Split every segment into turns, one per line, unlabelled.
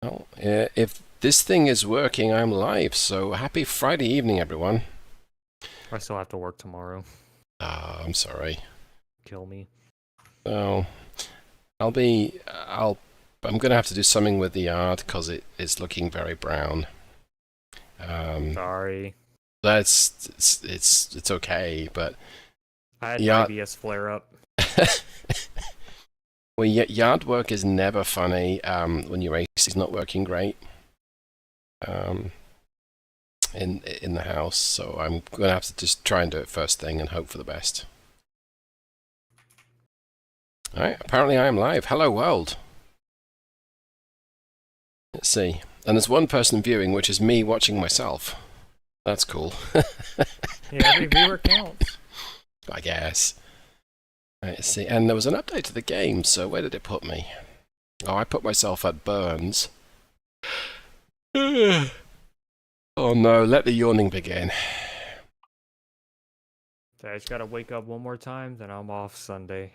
Well, if this thing is working, I'm live. So happy Friday evening, everyone.
I still have to work tomorrow.
I'm sorry.
Kill me.
Oh, I'm gonna have to do something with the yard because it's looking very brown.
Sorry.
It's okay, but
I had an
yard
IBS flare up.
well, yard work is never funny when your AC is not working great in the house. So I'm gonna have to just try and do it first thing and hope for the best. All right, apparently I am live. Hello, world. Let's see. And there's one person viewing, which is me watching myself. That's cool.
Yeah, every viewer counts.
I guess. Right, let's see. And there was an update to the game, so where did it put me? Oh, I put myself at Burns. Oh no, let the yawning begin.
So I just gotta wake up one more time, then I'm off Sunday.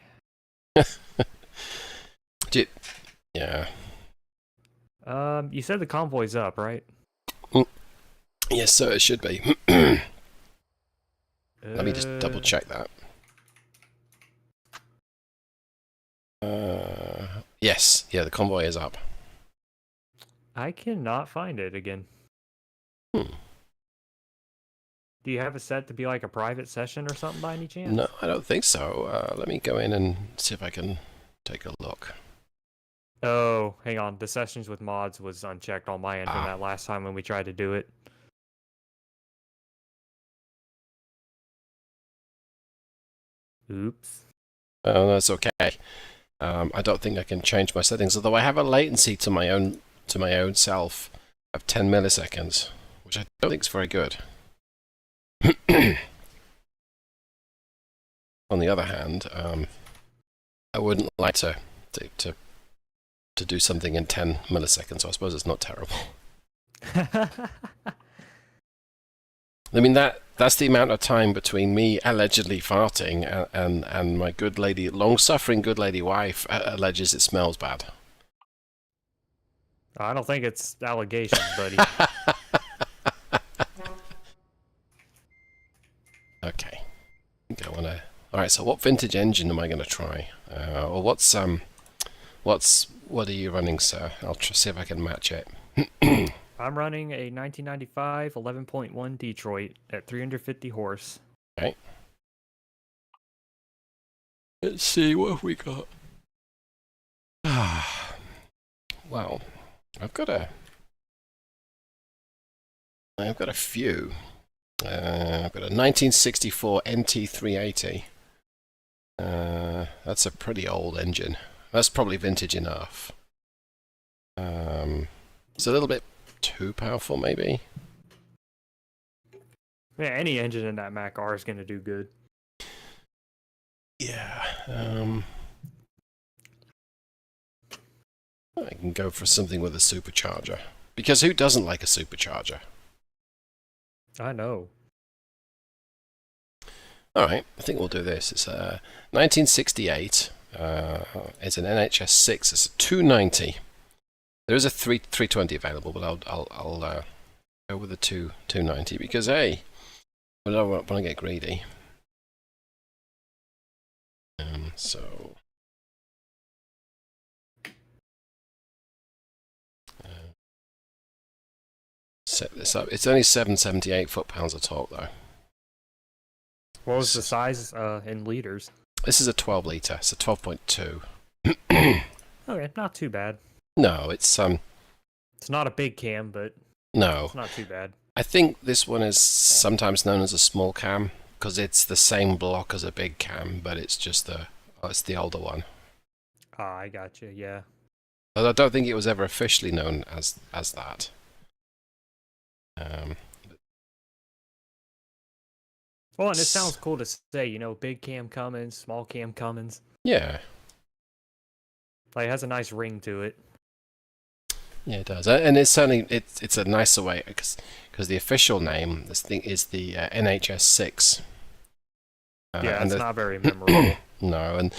Yeah.
You said the convoy's up, right?
Yes, sir, it should be. Let me just double check that. Yes, yeah, the convoy is up.
I cannot find it again.
Hmm.
Do you have it set to be like a private session or something by any chance?
No, I don't think so. Let me go in and see if I can take a look.
Oh, hang on. The sessions with mods was unchecked on my end from that last time when we tried to do it. Oops.
Oh, that's okay. I don't think I can change my settings, although I have a latency to my own self of 10 milliseconds, which I don't think is very good. On the other hand, I wouldn't like to do something in 10 milliseconds, so I suppose it's not terrible. I mean, that's the amount of time between me allegedly farting and my good lady, long-suffering good lady wife alleges it smells bad.
I don't think it's allegations, buddy.
Okay. I think I wanna. All right. So, what vintage engine am I going to try? Or what are you running, sir? I'll see if I can match it.
I'm running a 1995 11.1 Detroit at 350 horse.
Okay. Let's see what have we got. Well, I've got a few. I've got a 1964 NT380. That's a pretty old engine. That's probably vintage enough. It's a little bit too powerful, maybe.
Yeah, any engine in that Mac R is going to do good.
Yeah. I can go for something with a supercharger. Because who doesn't like a supercharger?
I know.
Alright, I think we'll do this. It's a 1968. It's an NHS 6. It's a 290. There is a 320 available, but I'll go with the 290 because, hey, I don't want to get greedy. So set this up. It's only 778 foot-pounds of torque, though.
What was the size in liters?
This is a 12 litre. It's a 12.2.
Okay, not too bad.
No, it's
It's not a big cam, but
no.
it's not too bad.
I think this one is sometimes known as a small cam because it's the same block as a big cam, but it's just it's the older one.
Ah, I got you. Yeah.
But I don't think it was ever officially known as that.
Well, and it sounds cool to say, you know, big cam Cummins, small cam Cummins.
Yeah.
Like, it has a nice ring to it.
Yeah, it does, and it's certainly it's a nicer way because the official name this thing is the NHS 6.
Yeah, it's not very memorable.
No, and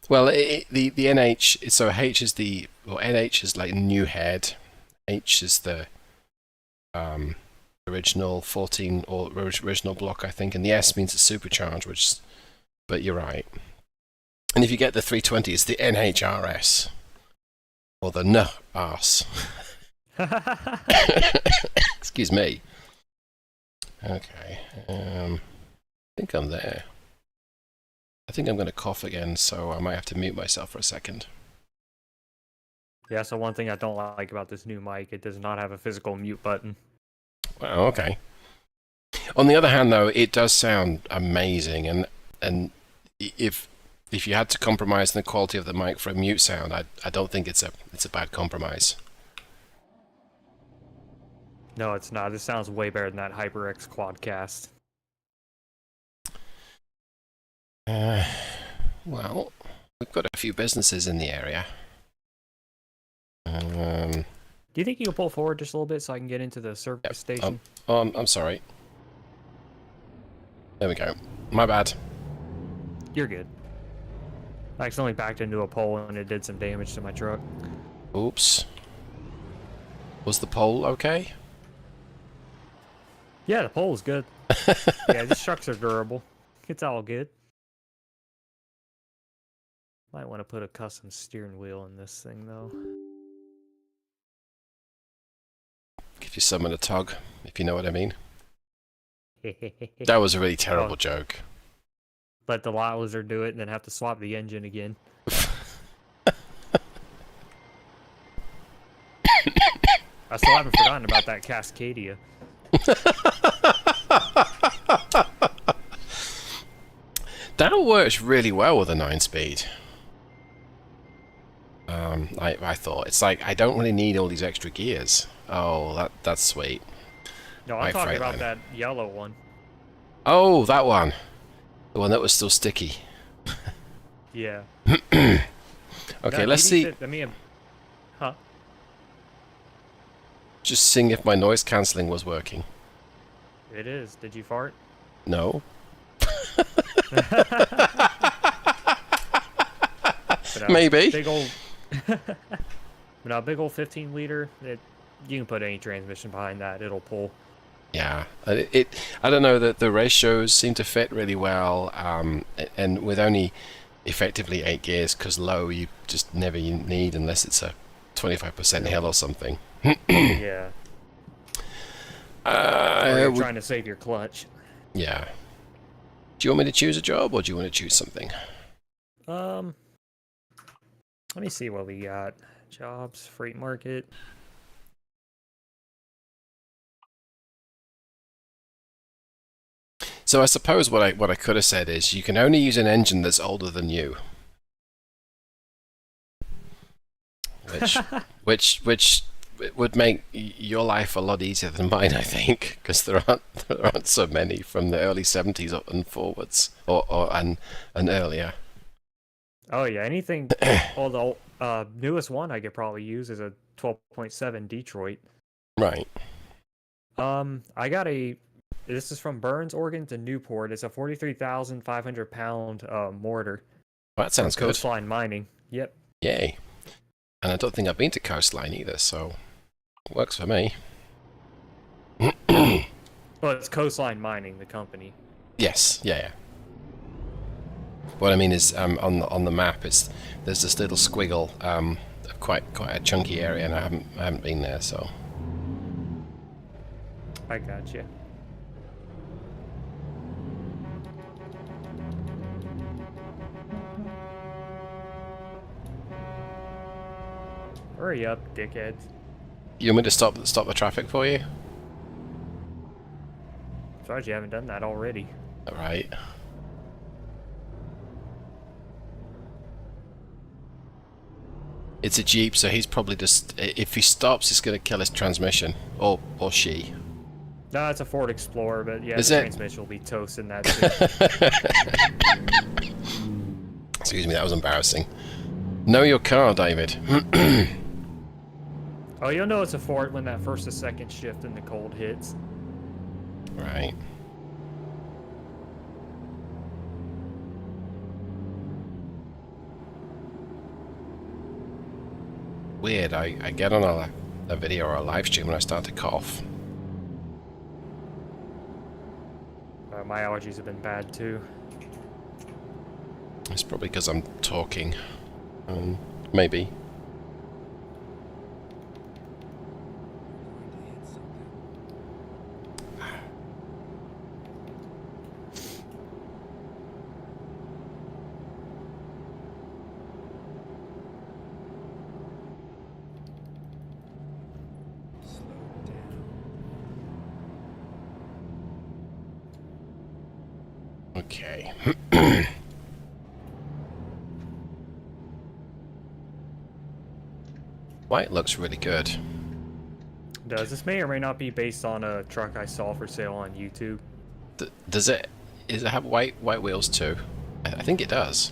well, the NH, so H is NH is like new head, H is the original 14 or original block, I think, and the S means it's supercharged, but you're right. And if you get the 320, it's the NHRS or the NRS. Excuse me. Okay, I think I'm there. I think I'm going to cough again, so I might have to mute myself for a second.
Yeah, so one thing I don't like about this new mic, it does not have a physical mute button.
Wow, okay. On the other hand, though, it does sound amazing, and if you had to compromise in the quality of the mic for a mute sound, I don't think it's a bad compromise.
No, it's not. This sounds way better than that HyperX Quadcast.
Well, we've got a few businesses in the area.
Do you think you can pull forward just a little bit so I can get into the service station?
I'm sorry. There we go. My bad.
You're good. I accidentally backed into a pole and it did some damage to my truck.
Oops. Was the pole okay?
Yeah, the pole is good. Yeah, these trucks are durable. It's all good. Might want to put a custom steering wheel in this thing, though.
Give you some in a tug, if you know what I mean. That was a really terrible joke.
Let the lot lizard do it and then have to swap the engine again. I still haven't forgotten about that Cascadia.
That works really well with a 9-speed. I thought it's like I don't really need all these extra gears. Oh, that's sweet.
No, I'm talking about that yellow one.
Oh, that one. The one that was still sticky.
Yeah.
Okay, let's see.
Huh?
Just seeing if my noise cancelling was working.
It is. Did you fart?
No. Maybe.
Big old. But a big old 15-liter. You can put any transmission behind that. It'll pull.
Yeah, I don't know that the ratios seem to fit really well, and with only effectively 8 gears, because low you just never need unless it's a 25% hill or something.
Yeah. Or you're
would-
trying to save your clutch.
Yeah. Do you want me to choose a job, or do you want to choose something?
Let me see what we got. Jobs, freight market.
So I suppose what I could have said is you can only use an engine that's older than you. Which would make your life a lot easier than mine, I think, because there aren't so many from the early 70s and forwards, and earlier.
Oh yeah, anything. Well, the newest one I could probably use is a 12.7 Detroit.
Right.
I got a. This is from Burns, Oregon to Newport. It's a 43,500 pound mortar.
Well, that sounds good.
Coastline Mining. Yep.
Yay. And I don't think I've been to Coastline either, so it works for me.
Well, it's Coastline Mining, the company.
Yes. Yeah. What I mean is, on the map, there's this little squiggle, quite a chunky area, and I haven't been there, so.
I got you. Hurry up, dickheads.
You want me to stop the traffic for you?
Sorry you haven't done that already.
All right. It's a Jeep, so he's probably just... If he stops, it's going to kill his transmission. Or she.
No, it's a Ford Explorer, but yeah,
Is
the
it?
transmission will be toasting that too.
Excuse me, that was embarrassing. Know your car, David.
Oh, you'll know it's a Ford when that first or second shift in the cold hits.
Right. Weird, I get on a video or a live stream when I start to cough.
My allergies have been bad too.
It's probably because I'm talking. Maybe. Okay. White looks really good.
This may or may not be based on a truck I saw for sale on YouTube.
Does it have white wheels too? I think it does.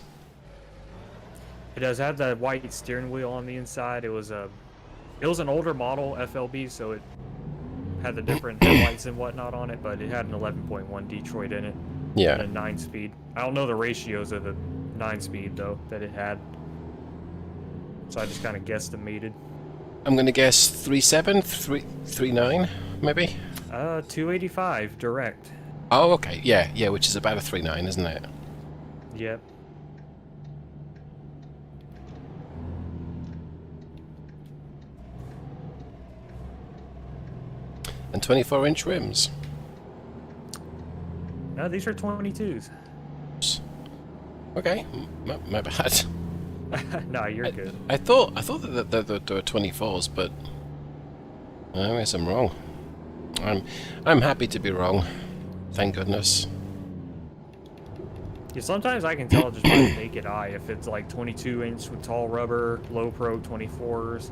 It does have the white steering wheel on the inside. It was an older model FLB, so it had the different headlights and whatnot on it, but it had an 11.1 Detroit in it.
Yeah.
And a 9-speed. I don't know the ratios of the 9-speed though that it had, so I just kind of guesstimated.
I'm gonna guess 3.7, 3.9, maybe.
285 direct.
Oh, okay. Yeah, which is about a 3.9, isn't it?
Yep.
And 24-inch rims.
No, these are 22s.
Okay, my bad.
No, you're good.
I thought that there were 24s, but I guess I'm wrong. I'm happy to be wrong. Thank goodness.
Yeah, sometimes I can tell just by the naked eye if it's like 22-inch with tall rubber, low pro 24s.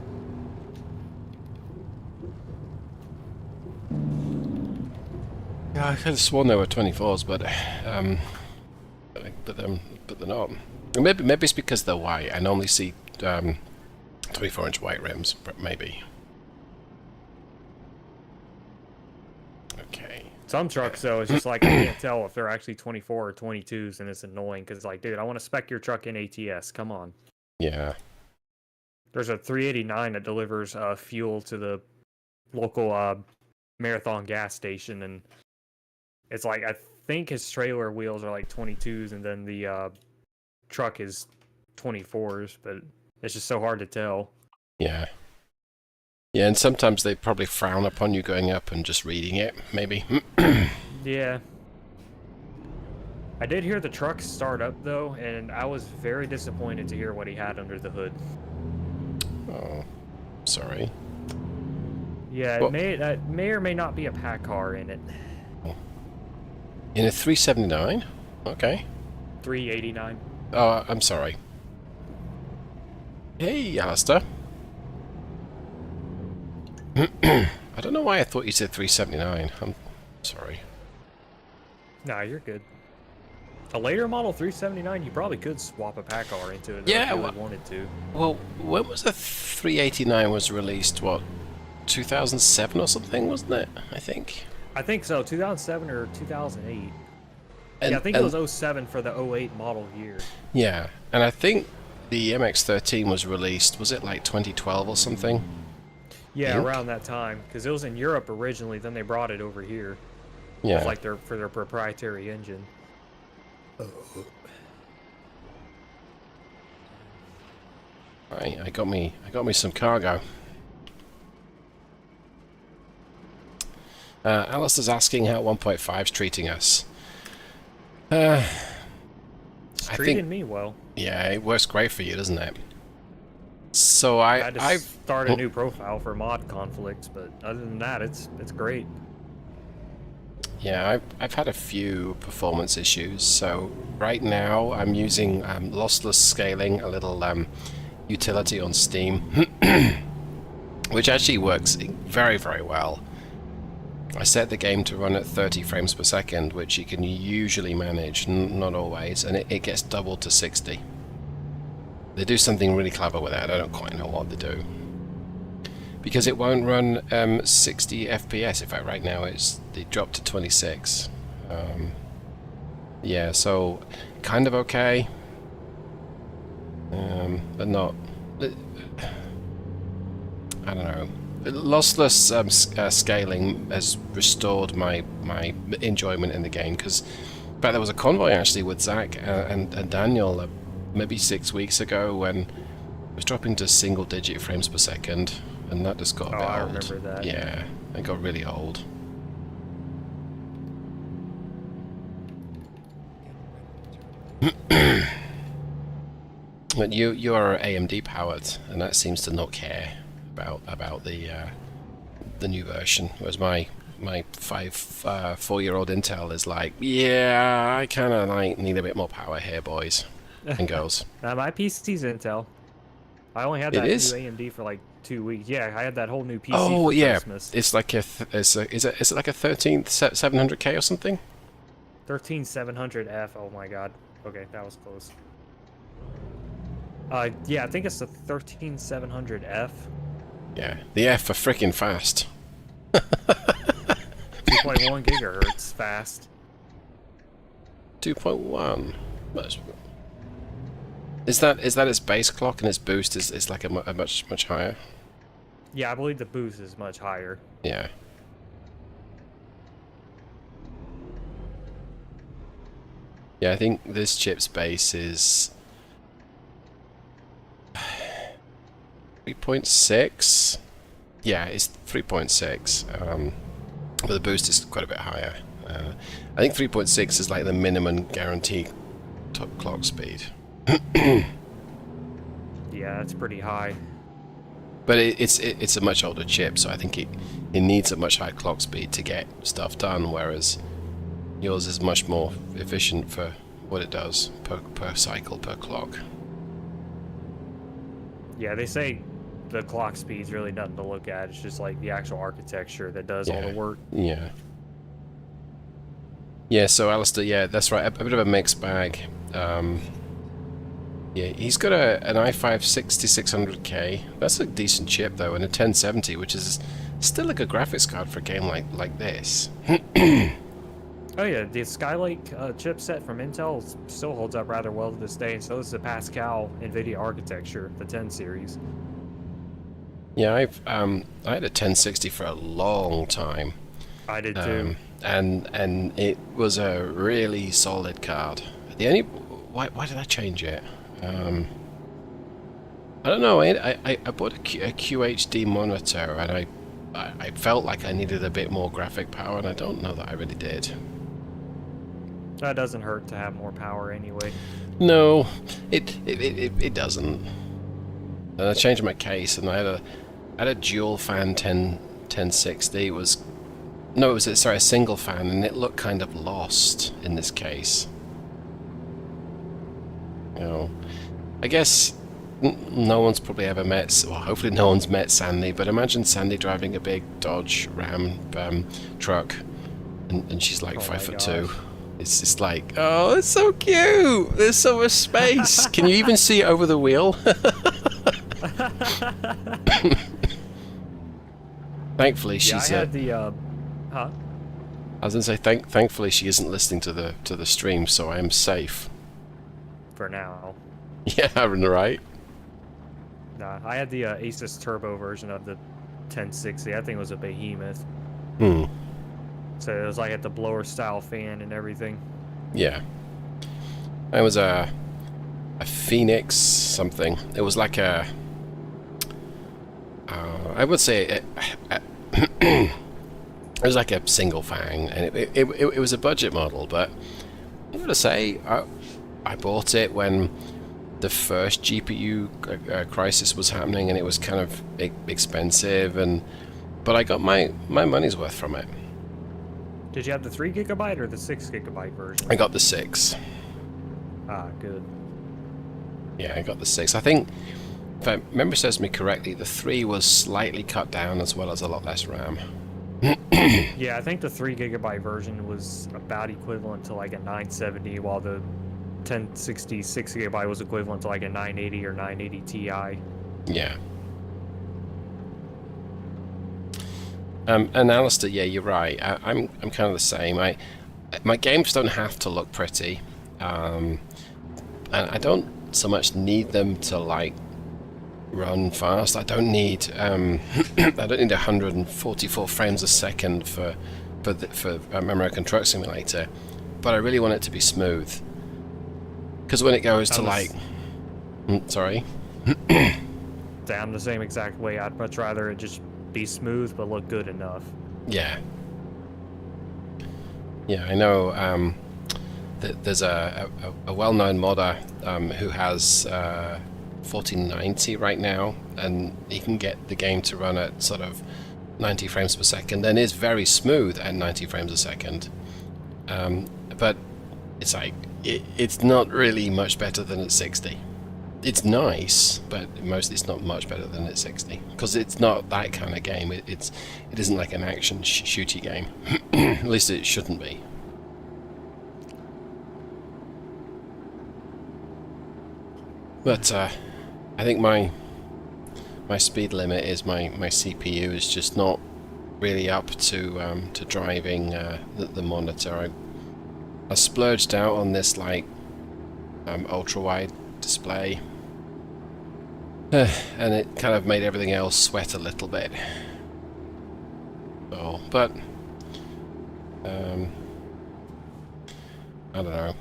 Yeah, I could have sworn there were 24s, but they're not. Maybe it's because they're white. I normally see 24-inch white rims, but maybe. Okay.
Some trucks, though, it's just like I can't tell if they're actually 24 or 22s, and it's annoying because, like, dude, I want to spec your truck in ATS. Come on.
Yeah.
There's a 389 that delivers fuel to the local Marathon gas station, and it's like I think his trailer wheels are like 22s, and then the truck is 24s, but it's just so hard to tell.
Yeah. Yeah, and sometimes they probably frown upon you going up and just reading it, maybe.
Yeah. I did hear the truck start up, though, and I was very disappointed to hear what he had under the hood.
Oh, sorry.
Yeah,
Well,
it may or may not be a pack car in it.
in a 379? Okay.
389.
Oh, I'm sorry. Hey, Alistair. I don't know why I thought you said 379. I'm sorry.
Nah, you're good. A later model 379, you probably could swap a pack car into it
Yeah,
if you really wanted to.
Well, when was the 389 was released? What, 2007 or something, wasn't it? I think.
I think so, 2007 or 2008.
And,
Yeah, I think it was 07 for the 08 model year.
Yeah, and I think the MX-13 was released, was it like 2012 or something?
Yeah, around that time, because it was in Europe originally, then they brought it over here.
Yeah.
Like for their proprietary engine.
Right, I got me some cargo. Alistair's asking how 1.5's treating us.
It's
I
treating
think,
me well.
yeah, it works great for you, doesn't it? So
I had to start a new profile for mod conflicts, but other than that, it's great.
Yeah, I've had a few performance issues. So right now I'm using lossless scaling, a little utility on Steam, which actually works very, very well. I set the game to run at 30 frames per second, which you can usually manage, not always, and it gets doubled to 60. They do something really clever with that. I don't quite know what they do. Because it won't run 60 FPS. In fact, right now it dropped to 26. Yeah, so kind of okay, but not. I don't know. lossless scaling has restored my enjoyment in the game, because in fact there was a convoy actually with Zach and Daniel maybe 6 weeks ago when it was dropping to single-digit frames per second, and that just got a bit
I
old.
remember that.
Yeah, it got really old. But you are AMD powered, and that seems to not care about the new version, whereas my 4-year-old Intel is like, yeah, I kind of like need a bit more power here, boys and girls.
My PC's Intel. I only had
It
that
is?
new AMD for like 2 weeks. Yeah, I had that whole new PC
Oh
for
yeah,
Christmas.
it's like is it like a 13th 700K or something?
13700F. Oh my god. Okay, that was close. Yeah, I think it's the 13700F.
Yeah, the F for freaking fast.
2.1 gigahertz fast.
2.1. Is that its base clock, and its boost is like a much higher?
Yeah, I believe the boost is much higher.
Yeah. Yeah, I think this chip's base is 3.6. Yeah, it's 3.6. But the boost is quite a bit higher. I think 3.6 is like the minimum guaranteed top clock speed.
Yeah, that's pretty high.
But it's a much older chip, so I think it needs a much higher clock speed to get stuff done, whereas yours is much more efficient for what it does per cycle, per clock.
Yeah, they say the clock speed's really nothing to look at. It's just like the actual architecture that does all the work.
Yeah. Yeah, so Alistair, yeah, that's right, a bit of a mixed bag. Yeah, he's got an i5 6600K. That's a decent chip though, and a 1070, which is still a good graphics card for a game like this.
Oh yeah, the Skylake chipset from Intel still holds up rather well to this day, and so does the Pascal NVIDIA architecture, the 10 series.
Yeah, I had a 1060 for a long time.
I did too.
And it was a really solid card. The only why did I change it? I don't know. I bought a QHD monitor, and I felt like I needed a bit more graphic power, and I don't know that I really did.
That doesn't hurt to have more power anyway.
No, it doesn't. And I changed my case, and I had a dual fan 1060. It was a single fan, and it looked kind of lost in this case. You know, I guess no one's probably ever met, well, hopefully no one's met Sandy, but imagine Sandy driving a big Dodge Ram truck, and she's like 5'2". It's just like, oh, it's so cute. There's so much space. Can you even see over the wheel? Thankfully, she's.
Yeah, I had the. Huh?
I was gonna say, thankfully, she isn't listening to the stream, so I am safe.
For now.
Yeah, right.
Nah, I had the Asus Turbo version of the 1060. That thing was a behemoth.
Hmm.
So it was like at the blower style fan and everything.
Yeah. It was a Phoenix something. It was like a. I would say it was like a single fang, and it was a budget model, but I'm gonna say I bought it when the first GPU crisis was happening, and it was kind of expensive, but I got my money's worth from it.
Did you have the 3 gigabyte or the 6 gigabyte version?
I got the 6.
Ah, good.
Yeah, I got the 6. I think, if memory serves me correctly, the 3 was slightly cut down, as well as a lot less RAM.
Yeah, I think the 3 gigabyte version was about equivalent to like a 970, while the 1060 6 gigabyte was equivalent to like a 980 or 980 Ti.
Yeah. And Alistair, yeah, you're right. I'm kind of the same. My games don't have to look pretty, and I don't so much need them to like run fast. I don't need I don't need 144 frames a second for American Truck Simulator, but I really want it to be smooth. Because when it goes to like, sorry.
I'm the same exact way. I'd much rather it just be smooth but look good enough.
Yeah. Yeah, I know. There's a well-known modder who has 1490 right now, and he can get the game to run at sort of 90 frames per second, and is very smooth at 90 frames a second. But it's like it's not really much better than at 60. It's nice, but it's not much better than at 60 because it's not that kind of game. It isn't like an action shooty game. At least it shouldn't be. But I think my speed limit is my CPU is just not really up to driving the monitor. I splurged out on this like ultra wide display, and it kind of made everything else sweat a little bit. So, but I don't know.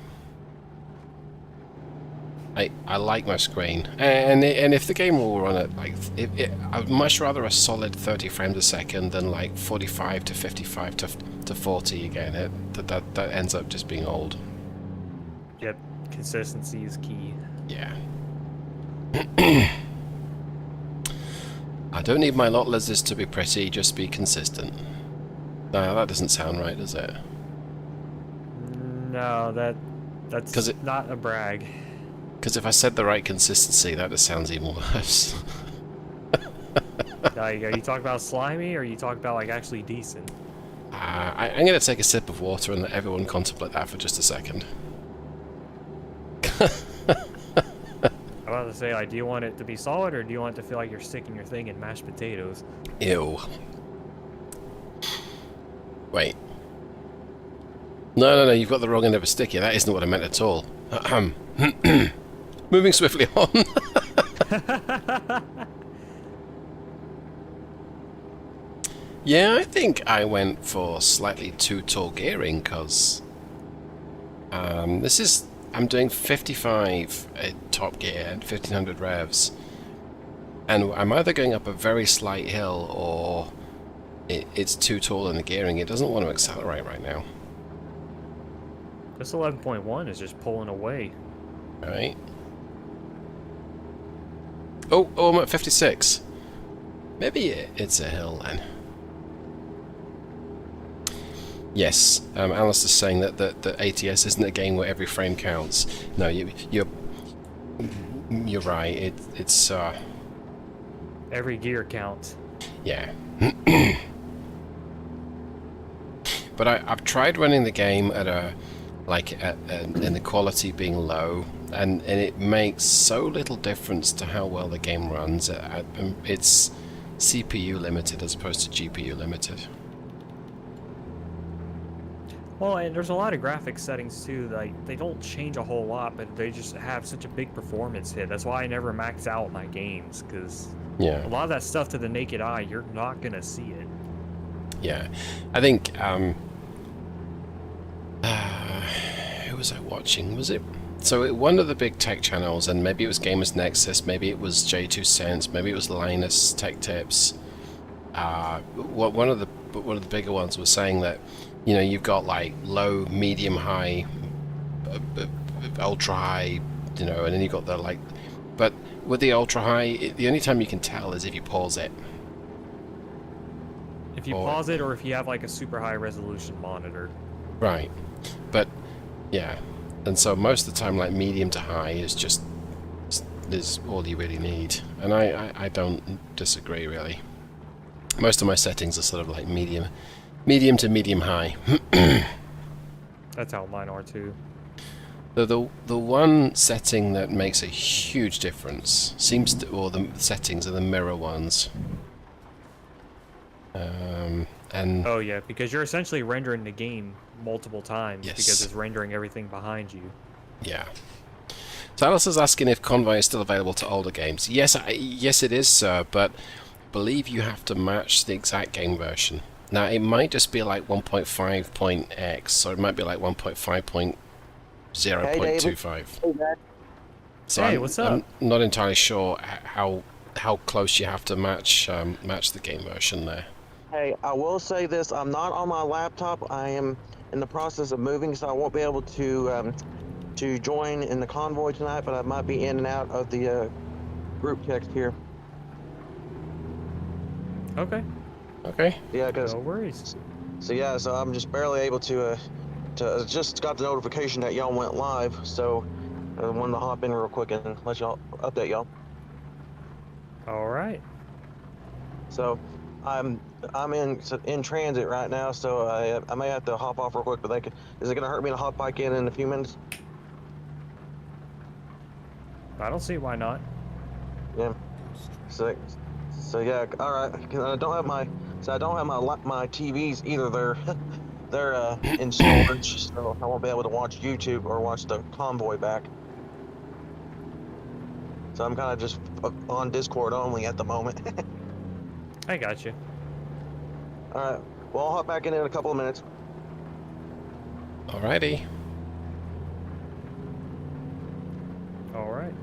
I like my screen, and if the game will run at like, I'd much rather a solid 30 frames a second than like 45 to 55 to 40 again. That ends up just being old.
Yep, consistency is key.
Yeah. I don't need my lot lizards to be pretty, just be consistent. No, that doesn't sound right, does it?
No, that's not a brag.
Because if I said the right consistency, that just sounds even worse.
Are you talking about slimy, or are you talking about like actually decent?
I'm going to take a sip of water and let everyone contemplate that for just a second.
I was about to say, like, do you want it to be solid, or do you want it to feel like you're sticking your thing in mashed potatoes?
Ew. Wait. No, you've got the wrong end of a stick here. That isn't what I meant at all. Moving swiftly on. Yeah, I think I went for slightly too tall gearing because I'm doing 55 at top gear at 1500 revs, and I'm either going up a very slight hill or it's too tall in the gearing. It doesn't want to accelerate right now.
This 11.1 is just pulling away.
Right. Oh, I'm at 56. Maybe it's a hill then. Yes, Alistair's saying that the ATS isn't a game where every frame counts. No, you're right. It's
every gear counts.
Yeah. But I've tried running the game at and the quality being low, and it makes so little difference to how well the game runs. It's CPU limited as opposed to GPU limited.
Well, and there's a lot of graphics settings too. Like, they don't change a whole lot, but they just have such a big performance hit. That's why I never max out my games, because
yeah,
a lot of that stuff to the naked eye, you're not gonna see it.
Yeah, I think who was I watching? Was it one of the big tech channels, and maybe it was Gamers Nexus, maybe it was J2Sense, maybe it was Linus Tech Tips. One of the bigger ones was saying that, you know, you've got like low, medium, high, ultra high, you know, and then you've got the like, but with the ultra high, the only time you can tell is if you pause it.
If you pause it, or if you have like a super high resolution monitor.
Right, but yeah, and so most of the time, like medium to high is all you really need, and I don't disagree really. Most of my settings are sort of like medium to medium high.
That's how mine are too.
The one setting that makes a huge difference or the settings are the mirror ones. And
oh yeah, because you're essentially rendering the game multiple times.
Yes.
Because it's rendering everything behind you.
Yeah. So Alice is asking if Convoy is still available to older games. Yes, yes it is, sir, but I believe you have to match the exact game version. Now, it might just be like 1.5.x, or it might be like 1.5.0.25. So
Hey, what's up?
I'm not entirely sure how close you have to match match the game version there.
Hey, I will say this: I'm not on my laptop. I am in the process of moving, so I won't be able to join in the convoy tonight. But I might be in and out of the group text here.
Okay,
Yeah, because
no worries.
so I'm just barely able to just got the notification that y'all went live, so I wanted to hop in real quick and let y'all update y'all.
All right.
So I'm in transit right now, so I may have to hop off real quick. But is it gonna hurt me to hop back in a few minutes?
I don't see why not.
Yeah. So yeah. All right. 'Cause I don't have my my TVs either. They're in storage, so I won't be able to watch YouTube or watch the convoy back. So I'm kind of just on Discord only at the moment.
I got you.
All right. Well, I'll hop back in a couple of minutes.
Alrighty.
All right.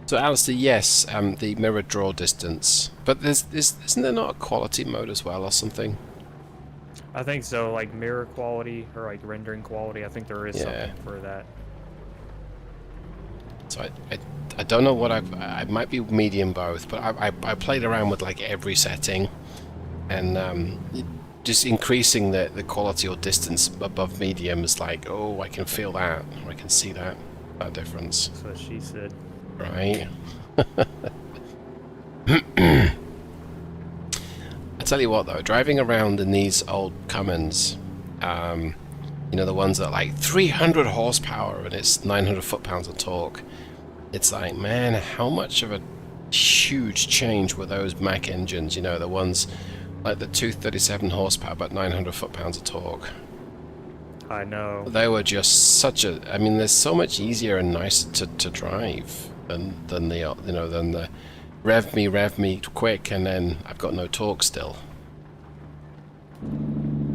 So Alistair, yes, the mirror draw distance, but isn't there not a quality mode as well or something?
I think so, like mirror quality or like rendering quality. I think there is
Yeah.
something for that.
So I don't know what I might be medium both, but I played around with like every setting, and just increasing the quality or distance above medium is like, oh, I can feel that, or I can see that difference.
That's what she said.
Right. I tell you what though, driving around in these old Cummins, you know, the ones that are like 300 horsepower and it's 900 foot-pounds of torque, it's like, man, how much of a huge change were those Mack engines, you know, the ones like the 237 horsepower but 900 foot-pounds of torque.
I know.
They were just such a, I mean, they're so much easier and nicer to drive than the, you know, than the rev me quick and then I've got no torque still.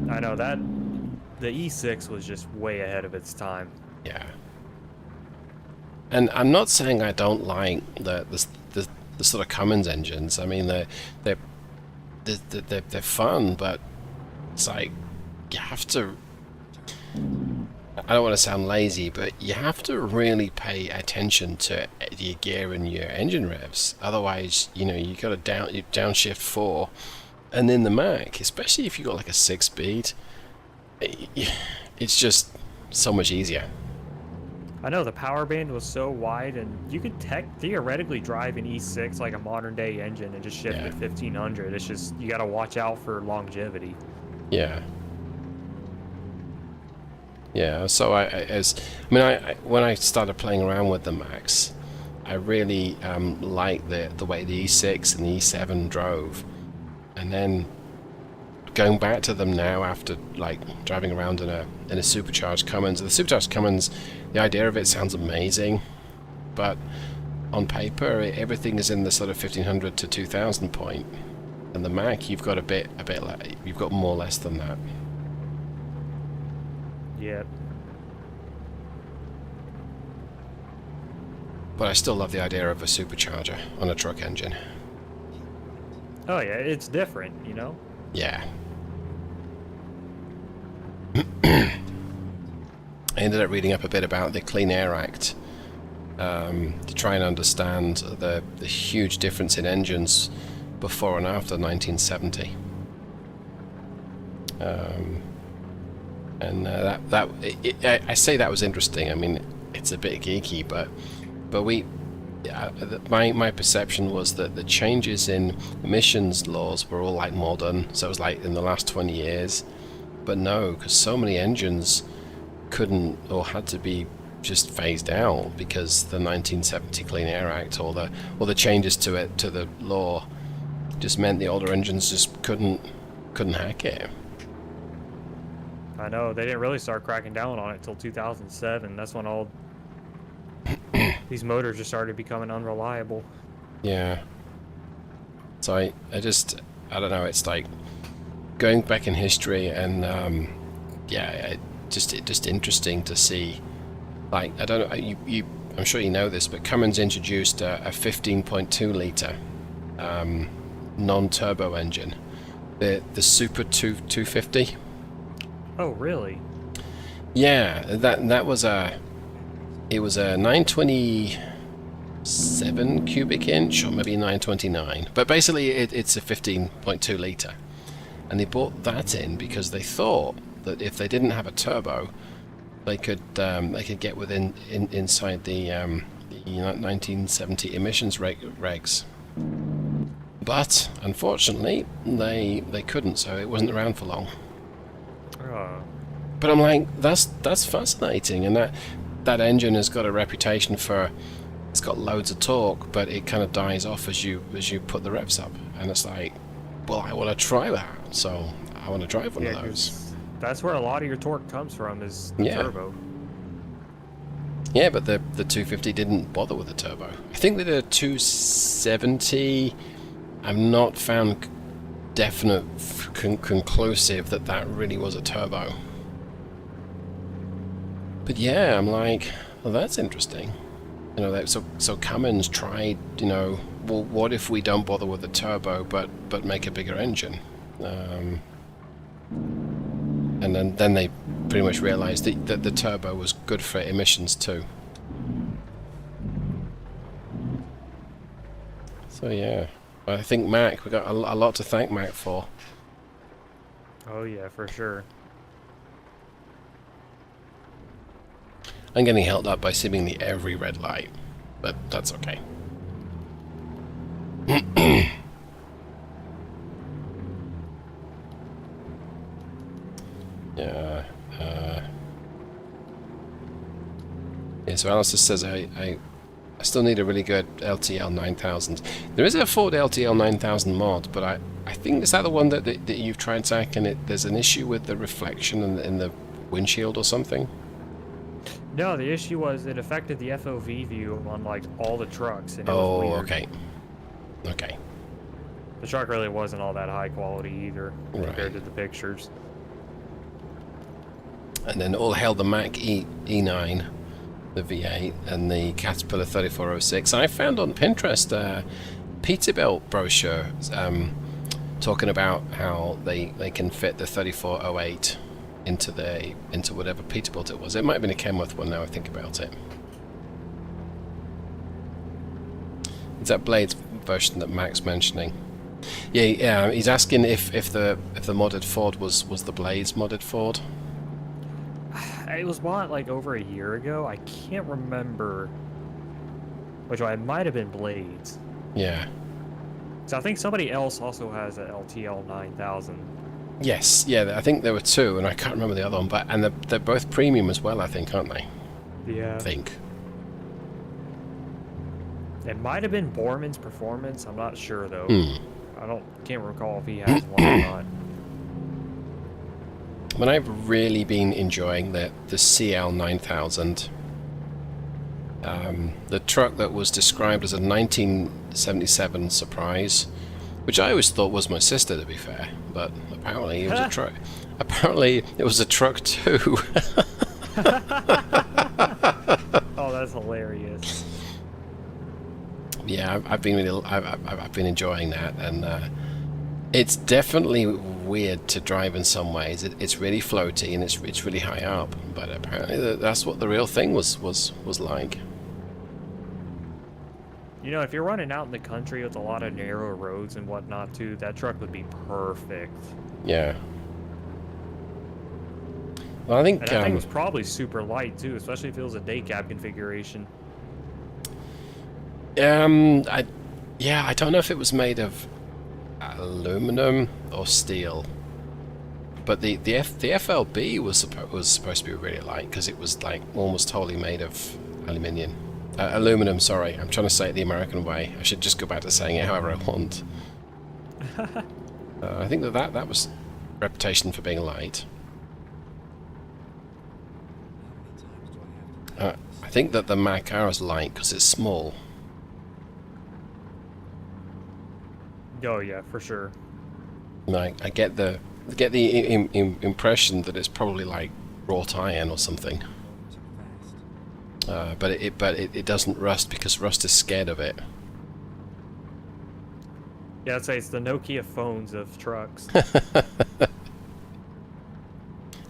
I know that the E6 was just way ahead of its time.
Yeah. And I'm not saying I don't like the sort of Cummins engines. I mean, they're fun, but it's like you have to. I don't want to sound lazy, but you have to really pay attention to your gear and your engine revs. Otherwise, you know, you got to downshift 4, and then the Mac, especially if you got like a 6-speed, it's just so much easier.
I know the power band was so wide, and you could theoretically drive an E6 like a modern day engine and just shift at 1500. It's just you got to watch out for longevity.
Yeah. Yeah, so when I started playing around with the Macs, I really liked the way the E6 and the E7 drove, and then going back to them now after like driving around in a supercharged Cummins. The supercharged Cummins, the idea of it sounds amazing, but on paper everything is in the sort of 1500 to 2000 point, and the Mac you've got you've got more or less than that.
Yep.
But I still love the idea of a supercharger on a truck engine.
Oh yeah, it's different, you know?
Yeah. I ended up reading up a bit about the Clean Air Act to try and understand the huge difference in engines before and after 1970. I say that was interesting. I mean, it's a bit geeky, but my perception was that the changes in emissions laws were all like more done. So it was like in the last 20 years, but no, because so many engines couldn't or had to be just phased out because the 1970 Clean Air Act or the changes to the law just meant the older engines just couldn't hack it.
I know they didn't really start cracking down on it till 2007. That's when all these motors just started becoming unreliable.
Yeah. So I don't know. It's like going back in history, and yeah, just interesting to see. Like, I don't know. I'm sure you know this, but Cummins introduced a 15.2 liter non-turbo engine, the Super 250.
Oh, really?
Yeah, that was it was a 927 cubic inch, or maybe 929, but basically it's a 15.2 liter, and they bought that in because they thought that if they didn't have a turbo, they could get within inside the 1970 emissions regs. But unfortunately, they couldn't, so it wasn't around for long. But I'm like, that's fascinating, and that engine has got a reputation for, it's got loads of torque, but it kind of dies off as you put the revs up, and it's like, well, I want to try that, so I want to drive one of those.
That's where a lot of your torque comes from, is the turbo.
Yeah, but the 250 didn't bother with the turbo. I think they did a 270. I've not found definite conclusive that really was a turbo. But yeah, I'm like, well, that's interesting. You know, so Cummins tried, you know, well, what if we don't bother with the turbo, but make a bigger engine? And then they pretty much realized that the turbo was good for emissions too. So yeah, I think Mac, we got a lot to thank Mac for.
Oh yeah, for sure.
I'm getting held up by seemingly every red light, but that's okay. Yeah. Yeah. So Alice says I still need a really good LTL 9000. There is a Ford LTL 9000 mod, but I think, is that the one that you've tried, Zach? And there's an issue with the reflection in the windshield or something.
No, the issue was it affected the FOV view on like all the trucks, and it was weird.
Okay.
The truck really wasn't all that high quality either compared to the pictures.
And then all hail the Mac E9, the V8, and the Caterpillar 3406. I found on Pinterest a Peterbilt brochure talking about how they can fit the 3408 into whatever Peterbilt it was. It might have been a Kenworth one, now I think about it. It's that Blades version that Mac's mentioning. Yeah, he's asking if the modded Ford was the Blades modded Ford.
It was bought like over a year ago. I can't remember which one. It might have been Blades.
Yeah.
So I think somebody else also has an LTL 9000.
Yes, yeah, I think there were two, and I can't remember the other one, but they're both premium as well, I think, aren't they?
Yeah.
I think.
It might have been Borman's Performance. I'm not sure though. Can't recall if he has one or not.
But I've really been enjoying the CL 9000. The truck that was described as a 1977 surprise, which I always thought was my sister, to be fair, but apparently it was a truck. Apparently it was a truck too.
Oh, that's hilarious.
Yeah, I've been enjoying that, and it's definitely weird to drive in some ways. It's really floaty and it's really high up, but apparently that's what the real thing was like.
You know, if you're running out in the country with a lot of narrow roads and whatnot too, that truck would be perfect.
Yeah. Well, I think
that thing was probably super light too, especially if it was a day cab configuration.
I don't know if it was made of aluminum or steel, but the FLB was supposed to be really light because it was like almost wholly made of aluminum. Sorry, I'm trying to say it the American way. I should just go back to saying it however I want. I think that was reputation for being light. I think that the Mac R is light because it's small.
Oh yeah, for sure.
I get the impression that it's probably like wrought iron or something. But it doesn't rust because rust is scared of it.
Yeah, I'd say it's the Nokia phones of trucks.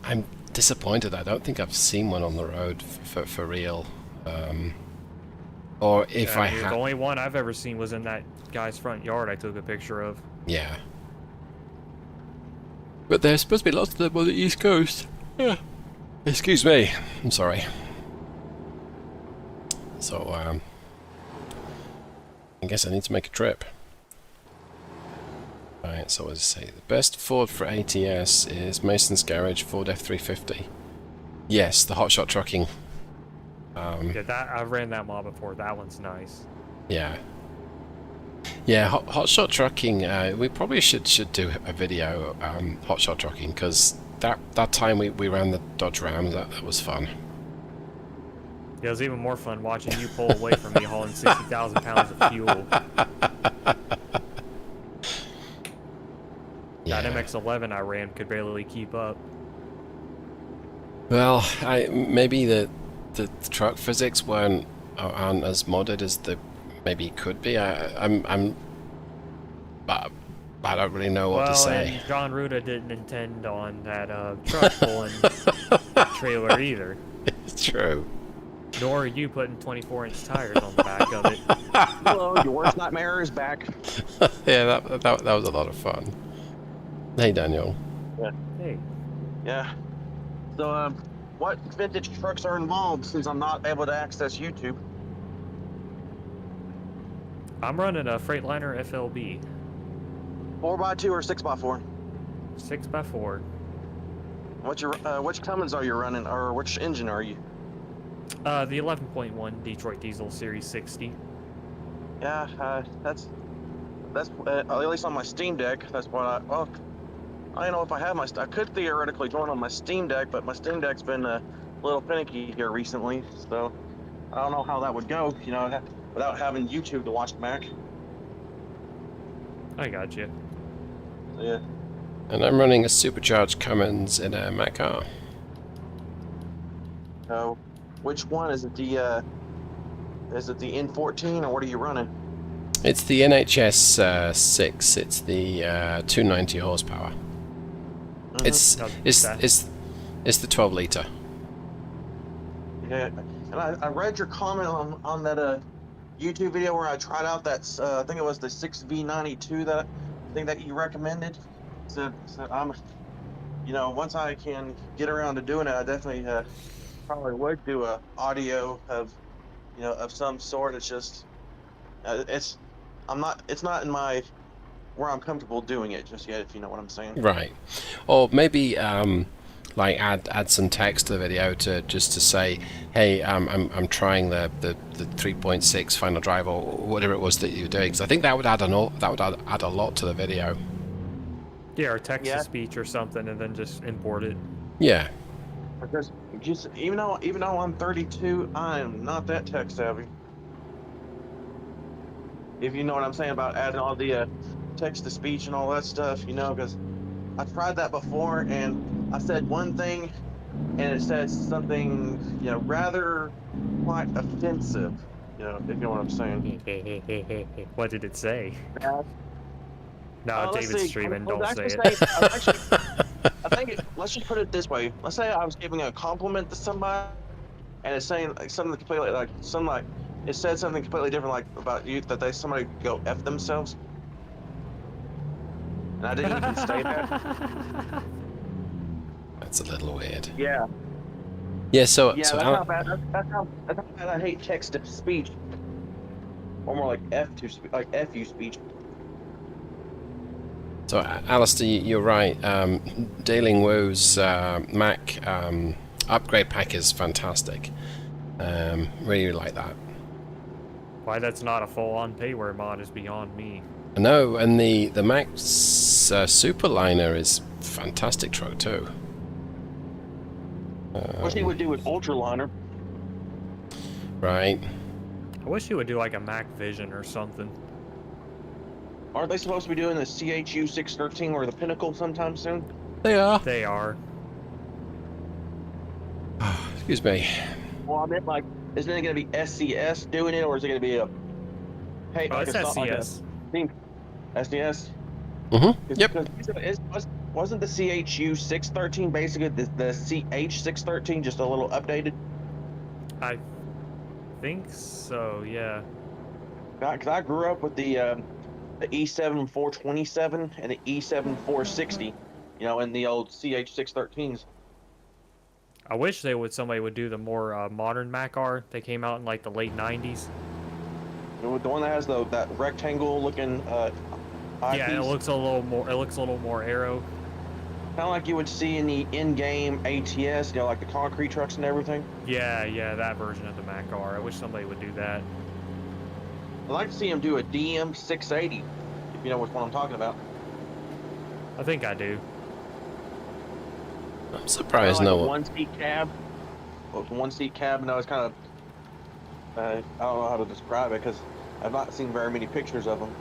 I'm disappointed. I don't think I've seen one on the road for real. Or if
Yeah,
I
I mean, the
have,
only one I've ever seen was in that guy's front yard I took a picture of.
yeah. But there's supposed to be lots of them on the East Coast. Yeah. Excuse me. I'm sorry. So, I guess I need to make a trip. Right, so what does it say? The best Ford for ATS is Mason's Garage Ford F350. Yes, the hotshot trucking.
Yeah, that I ran that mod before. That one's nice.
Yeah. Yeah, hotshot trucking, we probably should do a video, hotshot trucking, because that time we ran the Dodge Ram, that was fun.
Yeah, it was even more fun watching you pull away from me hauling 60,000 pounds of fuel.
Yeah.
That MX-11 I ran could barely keep up.
Well, maybe the truck physics aren't as modded as they maybe could be. But I don't really know what to say.
And John Ruda didn't intend on that truck pulling trailer either.
It's true.
Nor are you putting 24-inch tires on the back of it.
Hello, your worst nightmare is back.
Yeah, that was a lot of fun. Hey, Daniel.
Hey.
Yeah. So, what vintage trucks are involved since I'm not able to access YouTube?
I'm running a Freightliner FLB.
4x2 or 6x4?
6x4.
What's your which Cummins are you running, or which engine are you?
The 11.1 Detroit Diesel Series 60.
Yeah, that's at least on my Steam Deck. That's what I don't know if I have I could theoretically join on my Steam Deck, but my Steam Deck's been a little finicky here recently, so I don't know how that would go, without having YouTube to watch Mac.
I got you.
So, yeah.
And I'm running a supercharged Cummins in a Mac R.
So, which one is it? The N14, or what are you running?
It's the NHS 6. It's the 290 horsepower.
Mhm.
It's the 12 liter.
Yeah, and I read your comment on that YouTube video where I tried out that I think it was the 6V92 that you recommended. So I'm, once I can get around to doing it, I definitely probably would do a audio of of some sort. It's just it's not in my where I'm comfortable doing it just yet, if you know what I'm saying.
Right. Or maybe like add some text to the video to say, hey, I'm trying the 3.6 final drive or whatever it was that you're doing. Because I think that would add add a lot to the video.
Yeah, or text to speech or something, and then just import it.
Yeah.
Because just even though I'm 32, I am not that tech savvy. If you know what I'm saying about adding all the text to speech and all that stuff, because I tried that before and I said one thing and it says something, rather quite offensive, if you know what I'm saying.
What did it say?
Let's
David's
see.
streaming,
I
don't
was
say
actually
it.
I think let's just put it this way. Let's say I was giving a compliment to somebody and it's saying like something completely it said something completely different, like about you, that somebody could go F themselves. And I didn't even say that.
That's a little weird.
Yeah.
Yeah. So
Yeah, that's how bad I hate text to speech. Or more like FU speech.
So Alistair, you're right. Daling Woo's Mac upgrade pack is fantastic. Really like that.
Why that's not a full-on payware mod is beyond me.
No, and the Mac's Superliner is fantastic truck too.
What he would do with Ultraliner.
Right.
I wish he would do like a Mac Vision or something.
Aren't they supposed to be doing the CHU 613 or the Pinnacle sometime soon?
They are.
They are.
Excuse me.
Well, I meant like, isn't it going to be SCS doing it, or is it going to be a hey,
Oh,
like
it's
a like a
SCS.
team SDS?
Mm-hmm. Yep.
Wasn't the CHU 613 basically the CH 613 just a little updated?
I think so, yeah.
Because I grew up with the E7 427 and the E7 460, you know, in the old CH 613s.
I wish somebody would do the more modern Mac R. They came out in like the late 90s.
The one that has that rectangle looking
Yeah, it
eyepiece.
looks a little more aero.
Kind of like you would see in the in-game ATS, you know, like the concrete trucks and everything.
Yeah, that version of the Mac R. I wish somebody would do that.
I'd like to see him do a DM 680, if you know which one I'm talking about.
I think I do.
I'm surprised
Kinda
no
like a
one.
one-seat cab. Well, one-seat cab, and I was kind of, I don't know how to describe it because I've not seen very many pictures of them.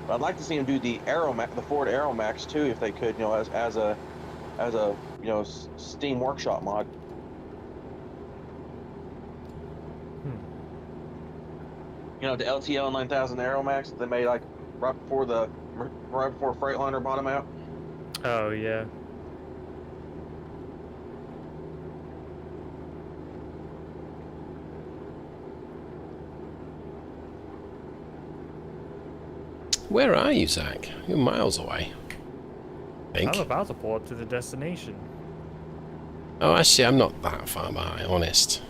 But I'd like to see him do the the Ford Aeromax too, if they could, you know, as a you know Steam Workshop mod. You know, the LTL 9000 Aeromax that they made like right before Freightliner bought them out.
Oh, yeah.
Where are you, Zach? You're miles away. I think.
I'm about to pull up to the destination.
Oh, actually, I'm not that far behind, honest.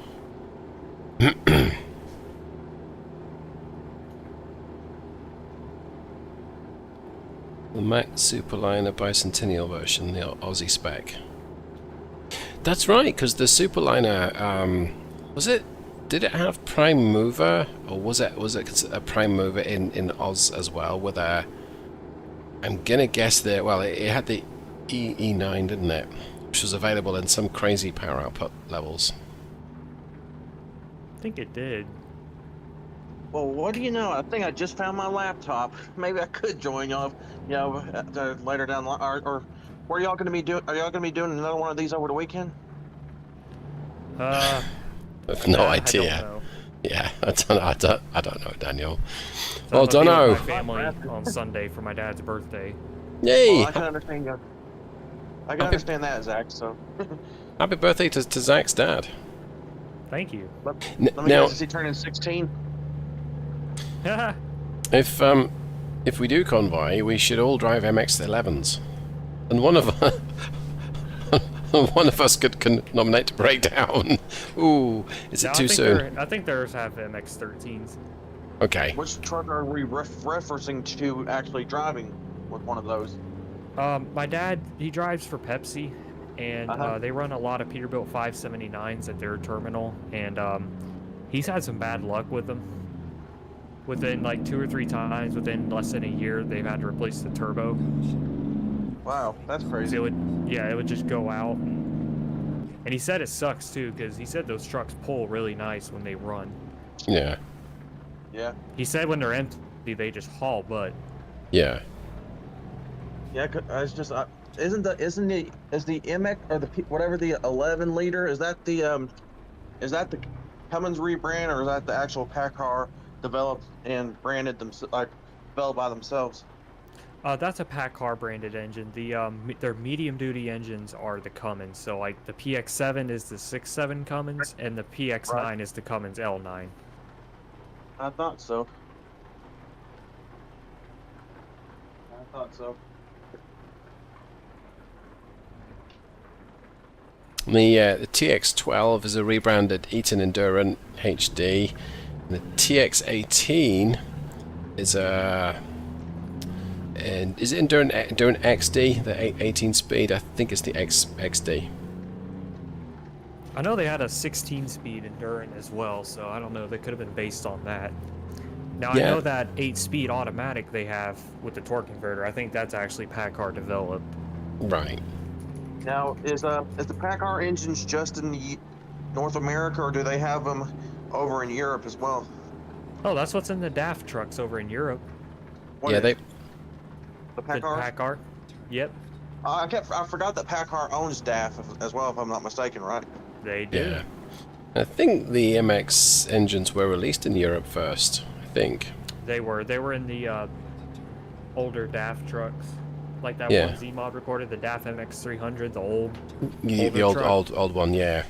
The Mac Superliner Bicentennial version, the Aussie spec. That's right, because the Superliner, was it? Did it have prime mover, or was it a prime mover in Oz as well? With a, I'm gonna guess that. Well, it had the E9, didn't it? Which was available in some crazy power output levels.
I think it did.
Well, what do you know? I think I just found my laptop. Maybe I could join y'all, you know, later down the line. Or where y'all going to be doing? Are y'all going to be doing another one of these over the weekend?
I have no
I
idea.
don't know.
Yeah, I don't know, Daniel.
So
Well,
I'm gonna
don't
be
know.
with my family on Sunday for my dad's birthday.
Yay!
Well, I can understand. I can understand that, Zach. So
Happy birthday to Zach's dad.
Thank you.
let me
Now,
guess, is he turning 16?
if we do Convoy, we should all drive MX-11s, and one of one of us can nominate to breakdown. Ooh, is it too soon?
I think theirs have MX-13s.
Okay.
Which truck are we referencing to actually driving with one of those?
My dad, he drives for Pepsi, and
Uh-huh.
they run a lot of Peterbilt 579s at their terminal, and he's had some bad luck with them. Within like 2 or 3 times, within less than a year, they've had to replace the turbo.
Wow, that's crazy.
So it would just go out. And he said it sucks too, because he said those trucks pull really nice when they run.
Yeah.
Yeah.
He said when they're empty, they just haul butt.
Yeah.
Yeah, it's just is the MX or the whatever the 11 liter is that the Cummins rebrand, or is that the actual PACCAR developed and branded developed by themselves?
That's a PACCAR branded engine. Their medium duty engines are the Cummins. So like the PX7 is the 6.7 Cummins, and the PX9
Right.
is the Cummins L9.
I thought so. I thought so.
The TX12 is a rebranded Eaton Endurant HD. And the TX18 is a. And is it Endurant XD? The 18 speed? I think it's the XD.
I know they had a 16-speed Endurant as well, so I don't know. They could have been based on that. Now
Yeah.
I know that 8-speed automatic they have with the torque converter. I think that's actually PACCAR developed.
Right.
Now, is the PACCAR engines just in North America, or do they have them over in Europe as well.
Oh, that's what's in the DAF trucks over in Europe.
What
Yeah,
is
they.
the
The
Packard?
Packard. Yep,
I forgot that Packard owns DAF as well, if I'm not mistaken, right?
they do.
Yeah. I think the MX engines were released in Europe first. I think.
They were in the older DAF trucks, like that
Yeah.
one Z-Mod recorded, the DAF MX300, the old.
The
Older
old,
truck.
old one, yeah.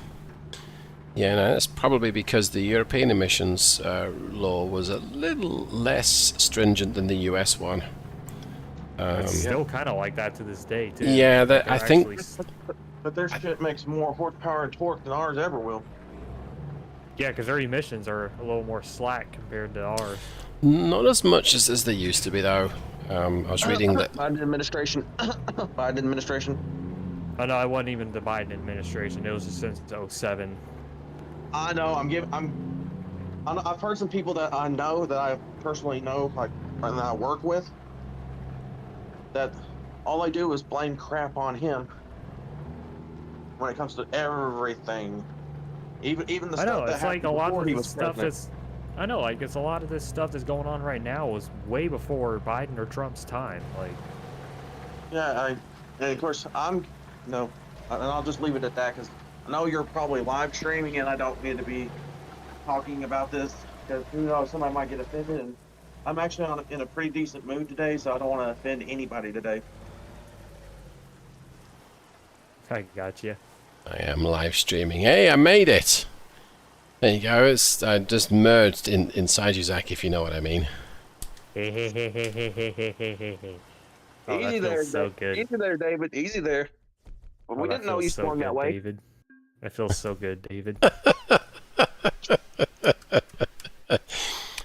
Yeah, no, that's probably because the European emissions law was a little less stringent than the US one.
It's still kind of like that to this day, too.
Yeah,
Like,
I
they're
think.
actually-
But their shit makes more horsepower and torque than ours ever will.
Yeah, because their emissions are a little more slack compared to ours.
Not as much as they used to be, though. I was reading that.
Biden administration. Biden administration.
Oh no, it wasn't even the Biden administration. It was just since '07.
I know. I've heard some people that I know that I personally know, like, and that I work with, that all they do is blame crap on him when it comes to everything. Even the
I
stuff
know,
that
it's like
happened
a lot
before
of
he
this
was
stuff
president.
is. I know, like it's a lot of this stuff that's going on right now was way before Biden or Trump's time. Like,
Yeah, and of course and I'll just leave it at that because I know you're probably live streaming and I don't need to be talking about this because who knows, somebody might get offended. And I'm actually in a pretty decent mood today, so I don't want to offend anybody today.
I got you.
I am live streaming. Hey, I made it! There you go. It's just merged inside you, Zach, if you know what I mean.
Hey, hey, hey, hey, hey, hey, hey, hey, hey, hey. Oh,
Easy
that
there,
feels so good.
Easy there, David. Easy there. Well,
Oh,
we
that
didn't know
feels
you
so
swung
good,
that way.
David. That feels so good, David.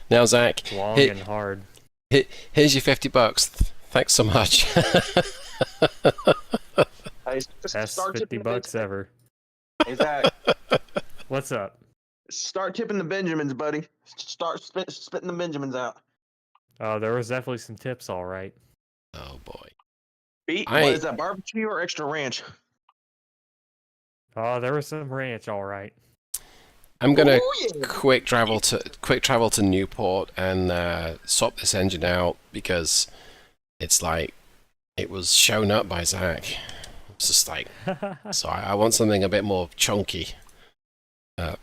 Now, Zach,
It's long
Hey.
and hard.
here's your $50. Thanks so much.
Hey, just
Best
start tipping the
$50 ever.
Hey, Zach,
What's up?
start tipping the Benjamins, buddy. Start spitting the Benjamins out.
Oh, there was definitely some tips, all right.
Oh boy.
What is that, barbecue or extra ranch?
Oh, there was some ranch, all right.
I'm gonna
Ooh, yeah.
quick travel to Newport and swap this engine out because it's like it was shown up by Zach. It's just like, so I want something a bit more chunky.
You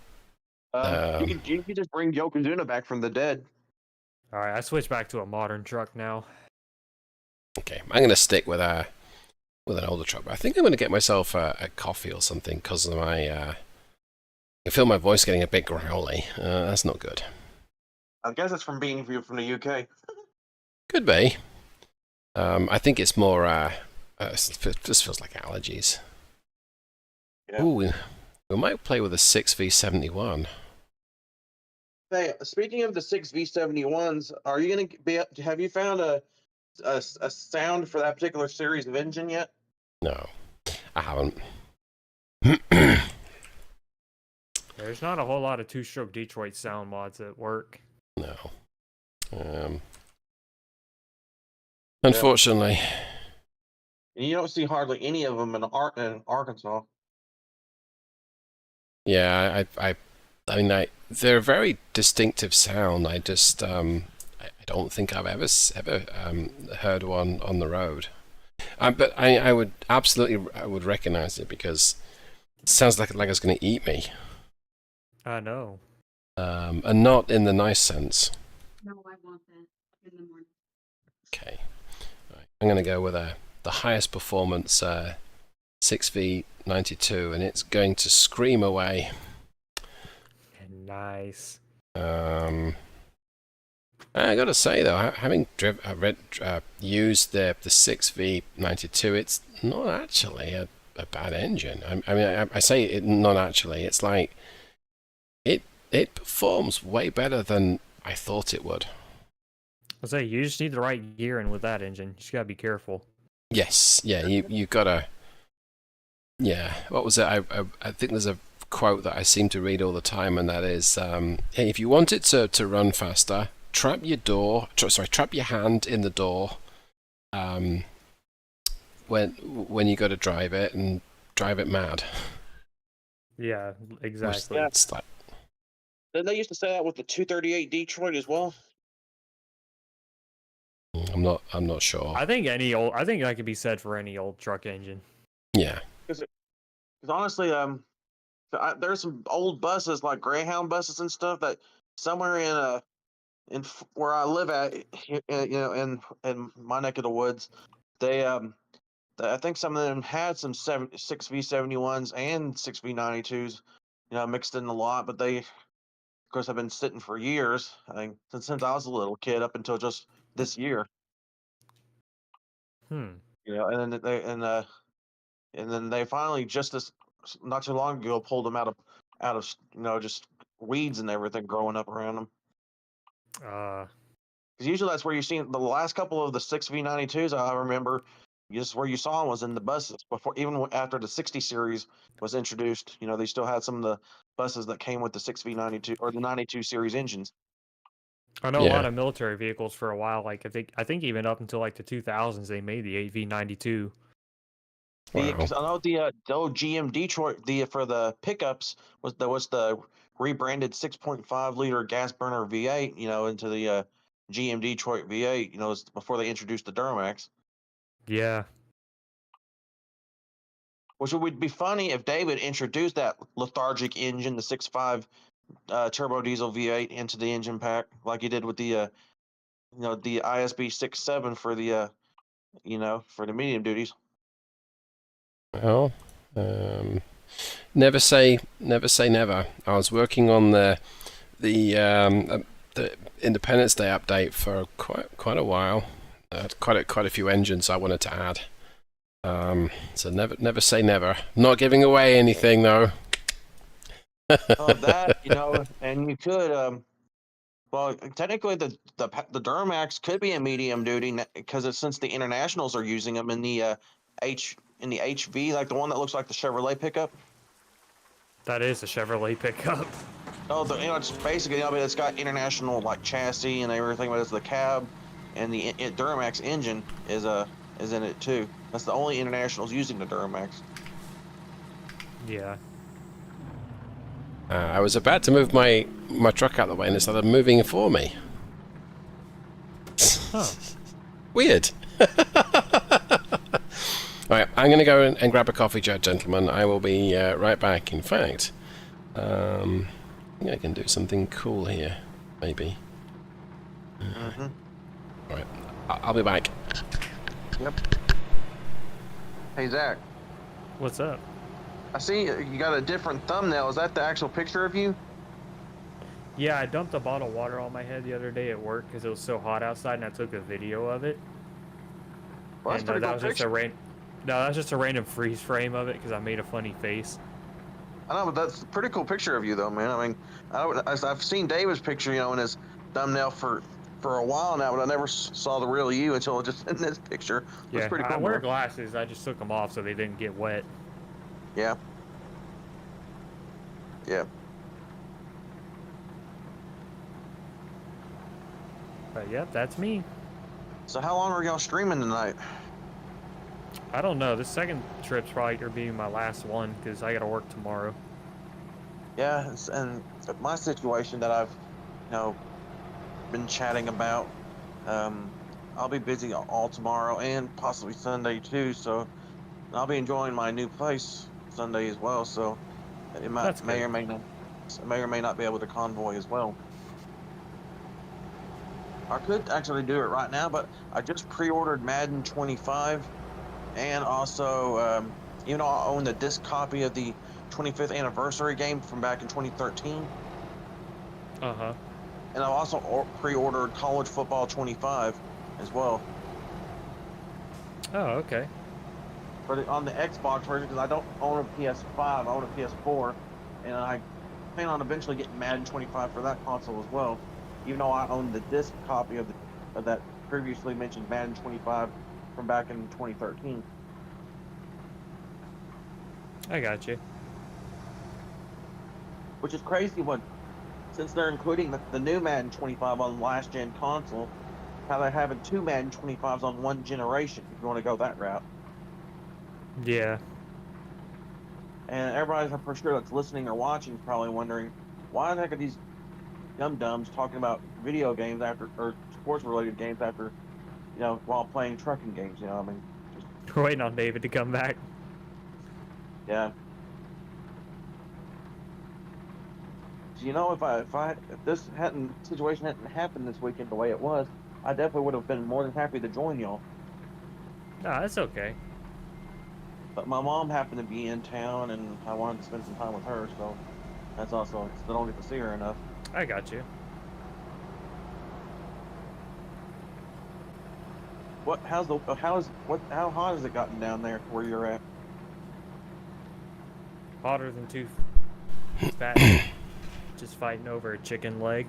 could just bring Yokozuna back from the dead.
All right, I switched back to a modern truck now.
Okay, I'm gonna stick with an older truck. But I think I'm gonna get myself a coffee or something because of my. I feel my voice getting a bit growly. That's not good.
I guess it's from being from the UK.
Could be. I think it's more. This feels like allergies.
Yeah.
Ooh, we might play with a 6V71.
Hey, speaking of the 6V71s, are you gonna be? Have you found a sound for that particular series of engine yet?
No, I haven't.
There's not a whole lot of two-stroke Detroit sound mods that work.
No. Unfortunately.
And you don't see hardly any of them in Arkansas.
Yeah, I mean, they're a very distinctive sound. I just, I don't think I've ever heard one on the road. But I would absolutely, I would recognize it because it sounds like it's going to eat me.
I know.
And not in the nice sense.
No, I want that in the morning.
Okay, right. I'm going to go with the highest performance 6V92, and it's going to scream away.
Nice.
I gotta say though, having used the 6V92, it's not actually a bad engine. I mean, I say it not actually. It's like it performs way better than I thought it would.
I say you just need the right gearing with that engine. You just gotta be careful.
Yes, yeah, you gotta. Yeah, what was it? I think there's a quote that I seem to read all the time, and that is, hey, if you want it to run faster, trap your hand in the door, when you got to drive it, and drive it mad.
Yeah, exactly.
Yeah.
It's like,
Didn't they used to say that with the 238 Detroit as well?
I'm not sure.
I think that could be said for any old truck engine.
Yeah.
Because honestly, there's some old buses like Greyhound buses and stuff that somewhere where I live at, in my neck of the woods, they I think some of them had some 6V71s and 6V92s, mixed in a lot, but they, of course, have been sitting for years. I think since I was a little kid up until just this year.
Hmm.
And then they finally not too long ago pulled them out of just weeds and everything growing up around them.
Uh,
Because usually that's where you see the last couple of the 6V92s. I remember just where you saw them was in the buses before, even after the 60 series was introduced. They still had some of the buses that came with the 6V92 or the 92 series engines.
I know a
Yeah.
lot of military vehicles for a while. Like I think even up until like the 2000s, they made the 8V92.
Wow.
Because I know the old GM Detroit for the pickups was the rebranded 6.5 liter gas burner V8. Into the GM Detroit V8. Before they introduced the Duramax.
Yeah.
Which would be funny if David introduced that lethargic engine, the 6.5 turbo diesel V8, into the engine pack like he did with the the ISB 6.7 for the for the medium duties.
Well, never say never. I was working on the Independence Day update for quite a while. Quite a few engines I wanted to add. So never say never. Not giving away anything though.
That and you could well, technically the Duramax could be a medium duty because since the internationals are using them in the HV, like the one that looks like the Chevrolet pickup.
That is a Chevrolet pickup.
Oh, it's basically, it's got international like chassis and everything, but it's the cab and the Duramax engine is in it too. That's the only internationals using the Duramax.
Yeah.
I was about to move my truck out of the way and it started moving it for me.
Huh.
Weird. Alright, I'm going to go and grab a coffee, gentlemen. I will be right back. In fact, I think I can do something cool here, maybe. Alright, I'll be back.
Yep. Hey, Zach.
What's up?
I see you got a different thumbnail. Is that the actual picture of you?
Yeah, I dumped a bottle of water on my head the other day at work because it was so hot outside, and I took a video of it.
Well, that's
And
pretty
that
cool
was just
picture.
No, that's just a random freeze frame of it because I made a funny face.
I know, but that's a pretty cool picture of you, though, man. I mean, I've seen David's picture, in his thumbnail for a while now, but I never saw the real you until just in this picture. Looks
Yeah,
pretty
I
cool,
wear
man.
glasses. I just took them off so they didn't get wet.
Yeah. Yeah.
But yep, that's me.
So how long are y'all streaming tonight?
I don't know. This second trip's probably gonna be my last one because I gotta work tomorrow.
Yeah, and my situation that I've, been chatting about, I'll be busy all tomorrow and possibly Sunday too. So I'll be enjoying my new place Sunday as well. So it
That's
may
good.
or may not be able to convoy as well. I could actually do it right now, but I just pre-ordered Madden 25, and also, I own the disc copy of the 25th anniversary game from back in 2013,
Uh-huh.
and I've also pre-ordered College Football 25 as well.
Oh, okay.
But on the Xbox version, because I don't own a PS5, I own a PS4, and I plan on eventually getting Madden 25 for that console as well, even though I own the disc copy of that previously mentioned Madden 25 from back in 2013.
I got you.
Which is crazy since they're including the new Madden 25 on last gen console, how they're having two Madden 25s on one generation, if you want to go that route.
Yeah.
And everybody, I'm pretty sure that's listening or watching is probably wondering, why the heck are these dum-dums talking about video games after, or sports-related games after, while playing trucking games. I mean, just
We're waiting on David to come back.
yeah. So, if this situation hadn't happened this weekend the way it was, I definitely would have been more than happy to join y'all.
Nah, that's okay.
But my mom happened to be in town, and I wanted to spend some time with her, so that's also, I don't get to see her enough.
I got you.
How hot has it gotten down there where you're at?
Hotter than two fat just fighting over a chicken leg.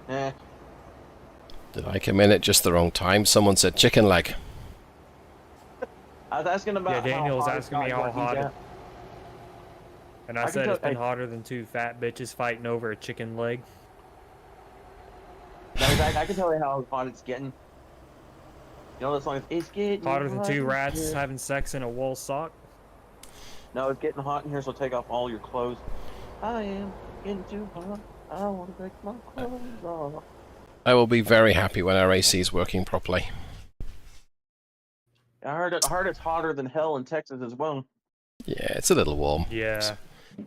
Eh.
Did I come in at just the wrong time? Someone said chicken leg.
I was asking about.
Yeah, Daniel was
how hot
asking me how hot.
at.
And I said it's been hotter than two fat bitches fighting over a chicken leg.
No, I can tell you how hot it's getting. You know the song? It's getting
Hotter than
hot
two
in
rats
here.
having sex in a wool sock.
No, it's getting hot in here, so take off all your clothes. I am getting too hot. I want to take my clothes off.
I will be very happy when our AC is working properly.
I heard it's hotter than hell in Texas as well.
Yeah, it's a little warm.
Yeah.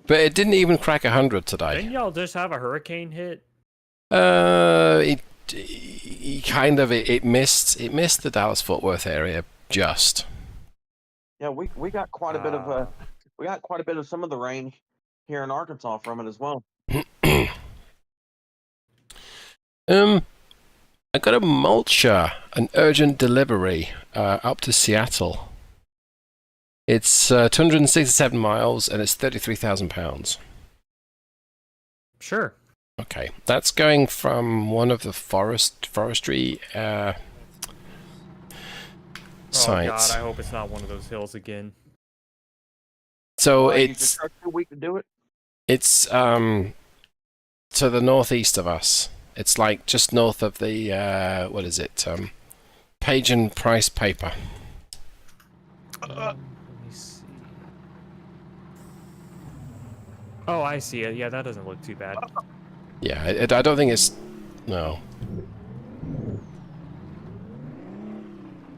But it didn't even crack 100 today.
Didn't y'all just have a hurricane hit?
It missed the Dallas-Fort Worth area just.
Yeah, we got quite a bit of some of the rain here in Arkansas from it as well.
I got a mulcher, an urgent delivery up to Seattle. It's 267 miles and it's 33,000 pounds.
Sure.
Okay, that's going from one of the forestry sites.
Oh God, I hope it's not one of those hills again.
So
it's too weak to do it.
It's to the northeast of us. It's like just north of the what is it? Page and Price paper.
Let me see. Oh, I see it. Yeah, that doesn't look too bad.
Yeah, I don't think it's no.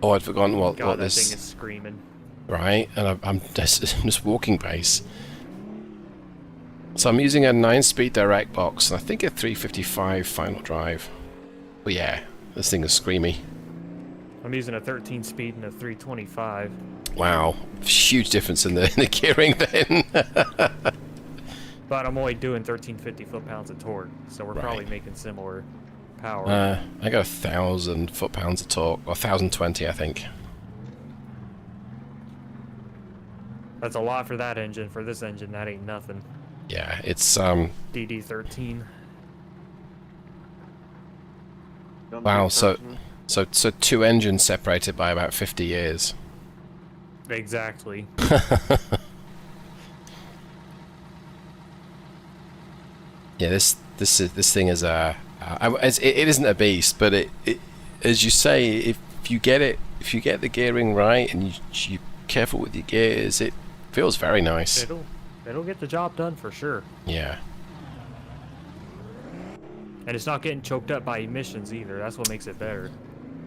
Oh, I'd forgotten what
God, that
this
thing is screaming.
right, and I'm just walking pace. So I'm using a 9-speed direct box, and I think a 355 final drive. But yeah, this thing is screamy.
I'm using a 13 speed and a 325.
Wow, huge difference in the gearing then.
But I'm only doing 1350 foot-pounds of torque, so we're probably making similar power.
I got 1,000 foot-pounds of torque, or 1,020, I think.
That's a lot for that engine. For this engine, that ain't nothing.
Yeah, it's
DD13.
wow. So two engines separated by about 50 years.
Exactly.
Yeah, this thing is it isn't a beast, but it as you say, if you get the gearing right and you're careful with your gears, it feels very nice.
It'll get the job done for sure.
Yeah.
And it's not getting choked up by emissions either. That's what makes it better.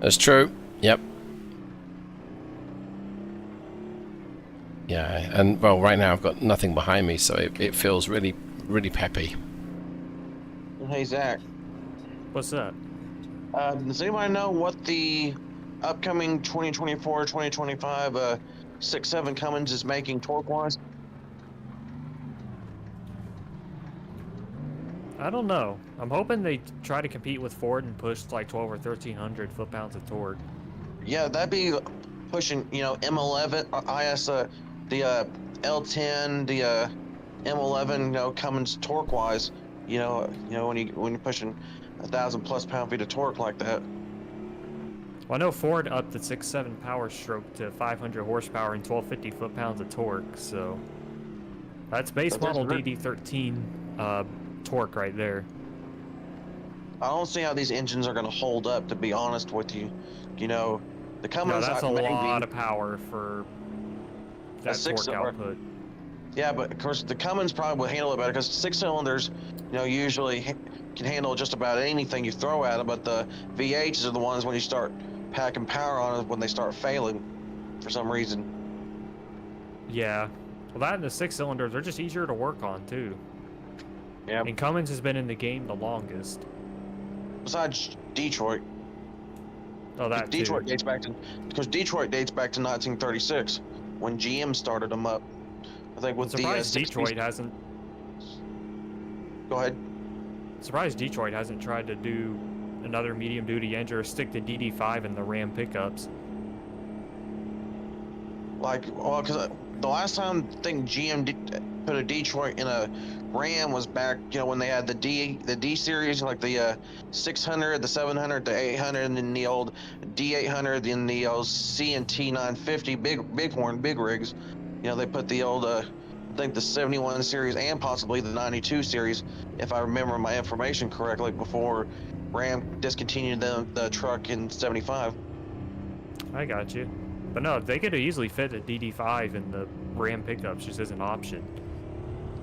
That's true. Yep. Yeah, and well, right now I've got nothing behind me, so it feels really, really peppy.
Hey Zach.
What's up?
Does anybody know what the upcoming 2024-2025 6.7 Cummins is making torque-wise?
I don't know. I'm hoping they try to compete with Ford and push like 12 or 1300 foot-pounds of torque.
Yeah, that'd be pushing, M11, the L10, the M11, Cummins torque-wise. When you're pushing 1,000+ pound-feet of torque like that.
Well, I know Ford upped the 6.7 power stroke to 500 horsepower and 1250 foot-pounds of torque, so that's base model DD13 torque right there.
I don't see how these engines are going to hold up, to be honest with you. The Cummins.
No, that's a lot of power for that torque output.
Yeah, but of course the Cummins probably would handle it better because 6 cylinders, usually can handle just about anything you throw at them. But the V8s are the ones when you start packing power on it when they start failing for some reason.
Yeah. Well, that and the 6 cylinders, they're just easier to work on, too.
Yeah.
And Cummins has been in the game the longest.
Besides Detroit.
Oh, that
Detroit
too.
dates back to because Detroit dates back to 1936 when GM started them up. I think
I'm
with the
surprised
six
Detroit hasn't.
Go ahead.
Surprised Detroit hasn't tried to do another medium-duty engine or stick the DD5 in the Ram pickups.
Well, because the last time I think GM put a Detroit in a Ram was back, when they had the D series, like the 600, the 700, the 800, and then the old D800, and the old C&T 950 bighorn big rigs. They put the old, I think the 71 series and possibly the 92 series, if I remember my information correctly, before Ram discontinued the truck in 75.
I got you. But no, they could easily fit a DD5 in the Ram pickups just as an option.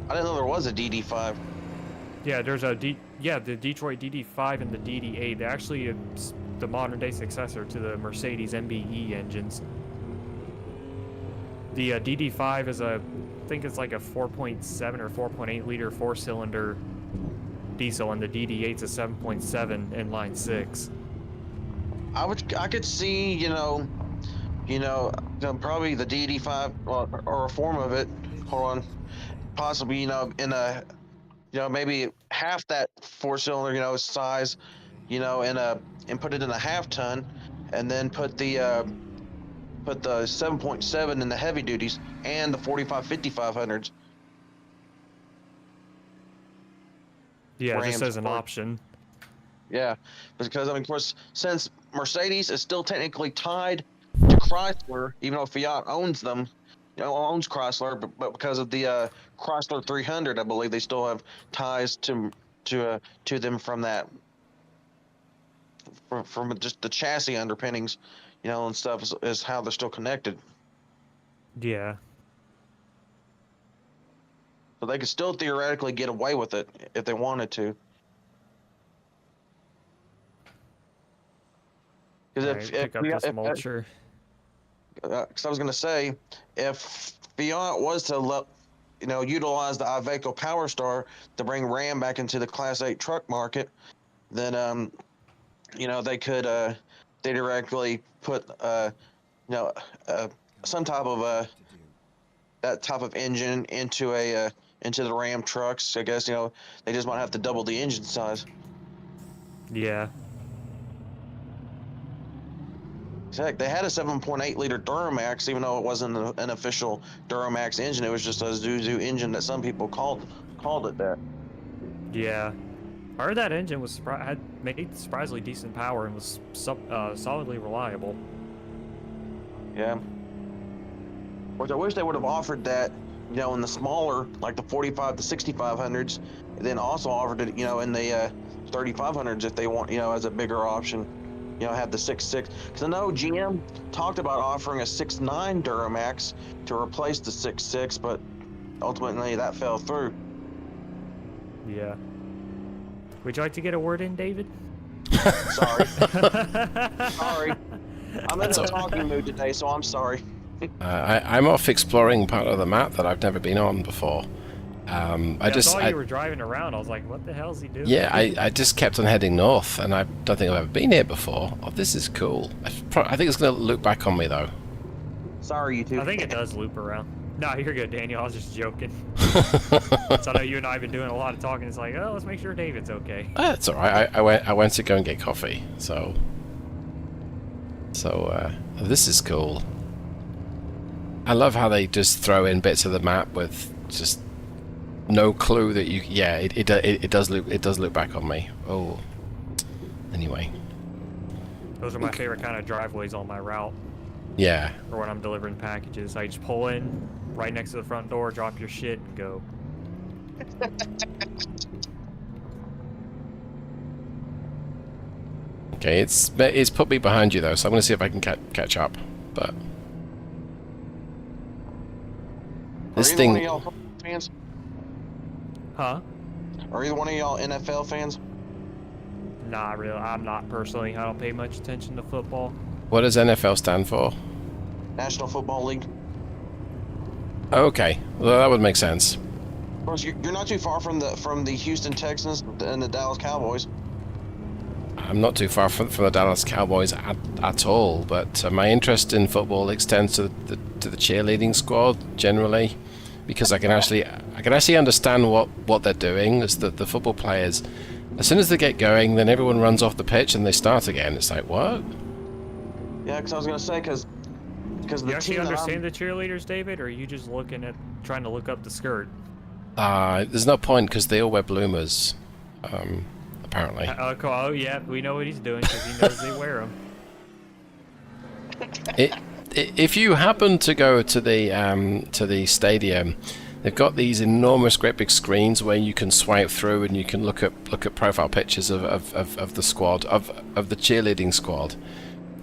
I didn't know there was a DD5.
Yeah, there's the Detroit DD5 and the DD8. They're actually the modern-day successor to the Mercedes MBE engines. The DD5 is I think it's like a 4.7 or 4.8 liter 4-cylinder diesel, and the DD8's a 7.7 inline 6.
I could see, probably the DD5 or a form of it. Hold on, possibly, in a, maybe half that 4-cylinder, size, and put it in a half ton, and then put the 7.7 in the heavy duties and the 45 5500s.
Yeah, just
Rams,
as an option.
Yeah, because of course, since Mercedes is still technically tied to Chrysler, even though Fiat owns them, owns Chrysler, but because of the Chrysler 300, I believe they still have ties to them from that, from just the chassis underpinnings, and stuff is how they're still connected.
Yeah.
So they could still theoretically get away with it if they wanted to. Because
Pick up this mulcher.
Because I was going to say, if Fiat was to utilize the Iveco Power Star to bring Ram back into the Class 8 truck market, then they could they directly put some type of that type of engine into the Ram trucks. I guess they just might have to double the engine size.
Yeah.
Heck, they had a 7.8 liter Duramax, even though it wasn't an official Duramax engine. It was just a Zuzu engine that some people called it that.
Yeah. I heard that engine was had made surprisingly decent power and was solidly reliable.
Yeah. Which I wish they would have offered that, in the smaller, like the 45 to 6500s, and then also offered it, in the 3500s if they want, as a bigger option. Have the 6.6. Because I know GM talked about offering a 6.9 Duramax to replace the 6.6, but ultimately that fell through.
Yeah. Would you like to get a word in, David?
Sorry. Sorry. I'm in a talking mood today, so I'm sorry.
I'm off exploring part of the map that I've never been on before.
I saw you were driving around. I was like, what the hell is he doing?
Yeah, I just kept on heading north, and I don't think I've ever been here before. Oh, this is cool. I think it's going to loop back on me, though.
Sorry, you two.
I think it does loop around. No, you're good, Daniel. I was just joking. So I know you and I have been doing a lot of talking. It's like, oh, let's make sure David's okay.
That's all right. I went to go and get coffee, so this is cool. I love how they just throw in bits of the map with just no clue that you. Yeah, it does loop back on me. Oh, anyway.
Those are my favorite kind of driveways on my route.
Yeah.
Or when I'm delivering packages, I just pull in right next to the front door, drop your shit, and go.
Okay, it's put me behind you though, so I'm gonna see if I can catch up. But This
either one of
thing.
y'all fans?
Huh?
Are either one of y'all NFL fans?
Not really. I'm not personally. I don't pay much attention to football.
What does NFL stand for?
National Football League.
Okay, well that would make sense.
Of course, you're not too far from the Houston Texans and the Dallas Cowboys.
I'm not too far from the Dallas Cowboys at all, but my interest in football extends to the cheerleading squad generally, because I can actually understand what they're doing. Is that the football players, as soon as they get going, then everyone runs off the pitch and they start again. It's like, what?
Yeah, because I was gonna say because the
You actually
team that
understand the cheerleaders, David, or are you just trying to look up the skirt?
There's no point because they all wear bloomers, apparently.
Oh yeah, we know what he's doing because he knows they wear them.
If you happen to go to the stadium, they've got these enormous, great big screens where you can swipe through and you can look at profile pictures of the squad of the cheerleading squad.